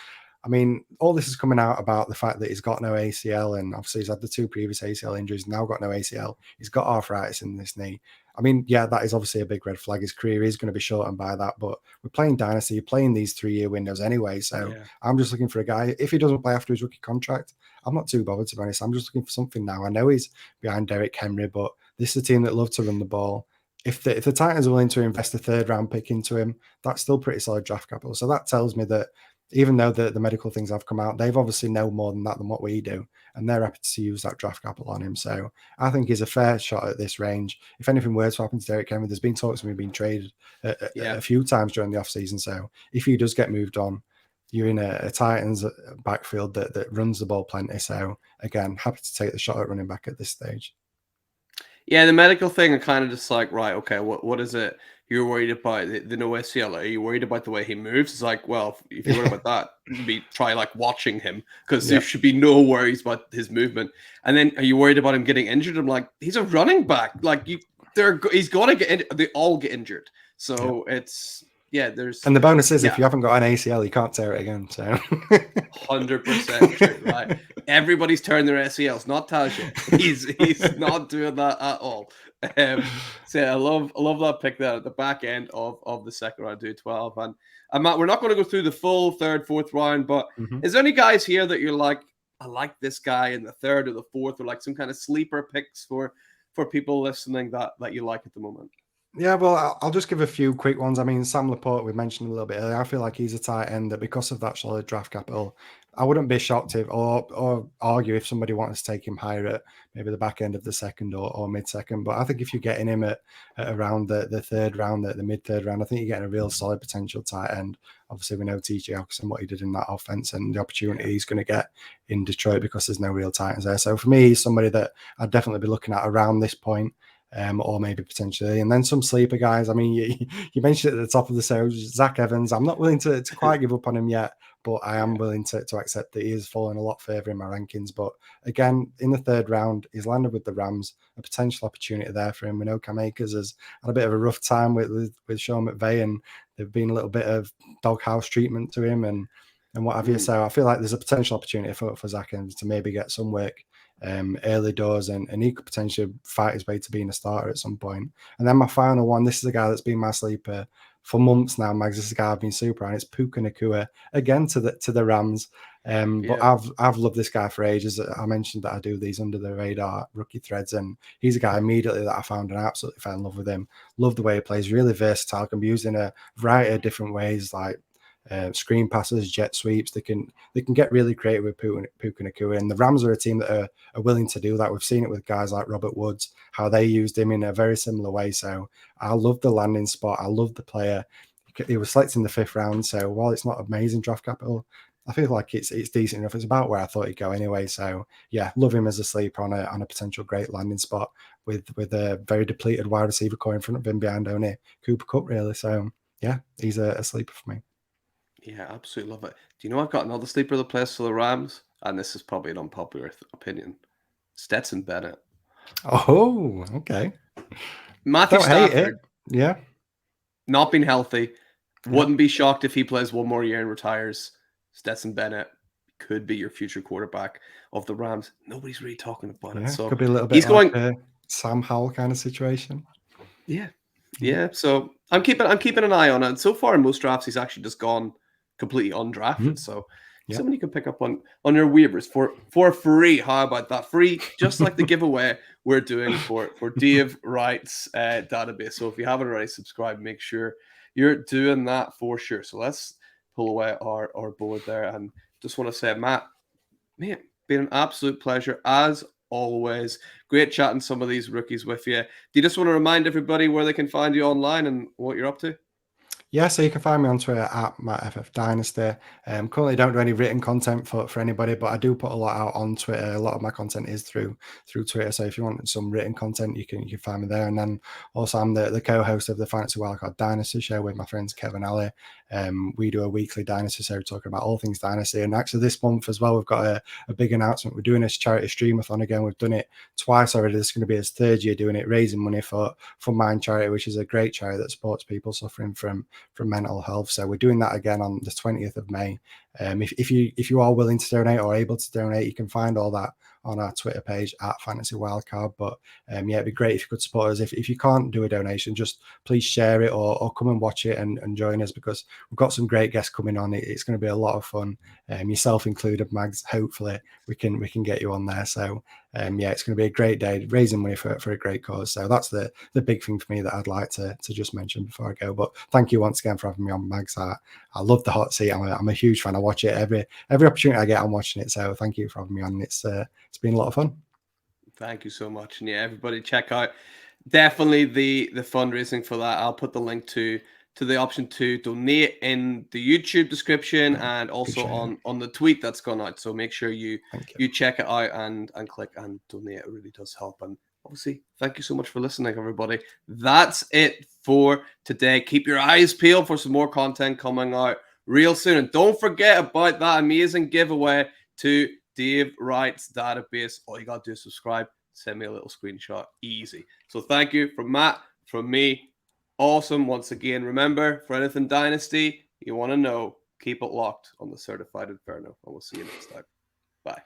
I mean, all this is coming out about the fact that he's got no ACL, and obviously he's had the 2 previous ACL injuries, now got no ACL. He's got arthritis in this knee. I mean, yeah, that is obviously a big red flag. His career is going to be shortened by that, but we're playing Dynasty, playing these 3-year windows anyway. So I'm just looking for a guy. If he doesn't play after his rookie contract, I'm not too bothered, to be honest. I'm just looking for something now. I know he's behind Derrick Henry, but this is a team that love to run the ball. If the Titans are willing to invest a 3rd round pick into him, that's still pretty solid draft capital. So that tells me that even though the medical things have come out, they've obviously know more than what we do, and they're happy to use that draft capital on him. So I think he's a fair shot at this range. If anything were to happen to Derrick Henry, there's been talks of him being traded a few times during the offseason. So if he does get moved on, you're in a Titans backfield that runs the ball plenty. So again, happy to take the shot at running back at this stage. Yeah, the medical thing, are kind of just like, right, okay, what is it you're worried about? The no ACL? Are you worried about the way he moves? It's like, well, if you're worried about that, maybe try like watching him, because there should be no worries about his movement. And then, are you worried about him getting injured? I'm like, he's a running back. Like he's going to get injured. They all get injured. So it's. Yeah, and the bonus is if you haven't got an ACL, you can't tear it again. So 100% true, right? Everybody's tearing their ACLs, not Tajay. He's not doing that at all. So I love that pick there at the back end of the second round, 212. And Matt, we're not going to go through the full 3rd, 4th round, but is there any guys here that you're like, I like this guy in the 3rd or the 4th, or like some kind of sleeper picks for people listening that you like at the moment? Yeah, well, I'll just give a few quick ones. I mean, Sam Laporte, we mentioned a little bit earlier. I feel like he's a tight end that because of that solid draft capital, I wouldn't be shocked if or argue if somebody wanted to take him higher at maybe the back end of the 2nd or mid-2nd. But I think if you're getting him at around the 3rd round, the mid-3rd round, I think you're getting a real solid potential tight end. Obviously, we know TJ Hawkinson, what he did in that offense, and the opportunity he's going to get in Detroit because there's no real Titans there. So for me, he's somebody that I'd definitely be looking at around this point. Or maybe potentially, and then some sleeper guys. I mean, you mentioned it at the top of the series, Zach Evans. I'm not willing to quite give up on him yet, but I am willing to accept that he is falling a lot further in my rankings. But again, in the 3rd round, he's landed with the Rams, a potential opportunity there for him. We know Cam Akers has had a bit of a rough time with Sean McVay, and there've been a little bit of doghouse treatment to him and what have you. So I feel like there's a potential opportunity for Zach Evans to maybe get some work early doors, and he could potentially fight his way to being a starter at some point. And then my final one, this is a guy that's been my sleeper for months now, Mags. This is a guy I've been super on. It's Puka Nacua, again to the Rams. But I've loved this guy for ages. I mentioned that I do these under the radar rookie threads, and he's a guy immediately that I found and I absolutely fell in love with him. Love the way he plays, really versatile, can be used in a variety of different ways, like screen passes, jet sweeps. They can get really creative with Puka Nacua, and the Rams are a team that are willing to do that. We've seen it with guys like Robert Woods, how they used him in a very similar way. So I love the landing spot. I love the player. He was selected in the 5th round. So while it's not amazing draft capital, I feel like it's decent enough. It's about where I thought he'd go anyway. So yeah, love him as a sleeper on a potential great landing spot with a very depleted wide receiver core in front of him behind only Cooper Kupp, really. So yeah, he's a sleeper for me. Yeah, absolutely love it. Do you know I've got another sleeper that plays for the Rams? And this is probably an unpopular opinion. Stetson Bennett. Oh, okay. Matthew Stafford. Yeah. Not being healthy. Wouldn't be shocked if he plays one more year and retires. Stetson Bennett could be your future quarterback of the Rams. Nobody's really talking about it. So could be a little bit like a Sam Howell kind of situation. Yeah. Yeah. So I'm keeping an eye on it. So far in most drafts, he's actually just gone completely undrafted. So somebody can pick up on your waivers for free. How about that? Free, just like the giveaway we're doing for Dave Wright's database. So if you haven't already subscribed, make sure you're doing that for sure. So let's pull away our board there. And just want to say, Matt, man, been an absolute pleasure as always. Great chatting some of these rookies with you. Do you just want to remind everybody where they can find you online and what you're up to? Yeah, so you can find me on Twitter at MattFFDynasty. Currently don't do any written content for anybody, but I do put a lot out on Twitter. A lot of my content is through Twitter. So if you want some written content, you can find me there. And then also I'm the co-host of the Fantasy Wildcard Dynasty show with my friends Kevin Ali. We do a weekly Dynasty show talking about all things Dynasty. And actually this month as well, we've got a big announcement. We're doing this charity streamathon again. We've done it twice already. This is going to be his third year doing it, raising money for Mind Charity, which is a great charity that supports people suffering from mental health. So we're doing that again on the 20th of May. If you are willing to donate or able to donate, you can find all that on our Twitter page at Fantasy Wildcard. But yeah, it'd be great if you could support us. If you can't do a donation, just please share it or come and watch it and join us, because we've got some great guests coming on. It's going to be a lot of fun, yourself included, Mags. Hopefully we can get you on there. So yeah, it's going to be a great day raising money for a great cause. So that's the big thing for me that I'd like to just mention before I go. But thank you once again for having me on, Mags. I love the hot seat. I'm a huge fan. I watch it every opportunity I get. I'm watching it. So thank you for having me on. It's been a lot of fun. Thank you so much. And yeah, everybody check out definitely the fundraising for that. I'll put the link to the option to donate in the YouTube description and also on the tweet that's gone out. So make sure you check it out and click and donate. It really does help. And obviously, thank you so much for listening, everybody. That's it for today. Keep your eyes peeled for some more content coming out real soon. And don't forget about that amazing giveaway to Dave Wright's database. All you got to do is subscribe. Send me a little screenshot. Easy. So thank you from Matt, from me. Awesome. Once again, remember, for anything Dynasty you want to know, keep it locked on the Certified Inferno. And we'll see you next time. Bye.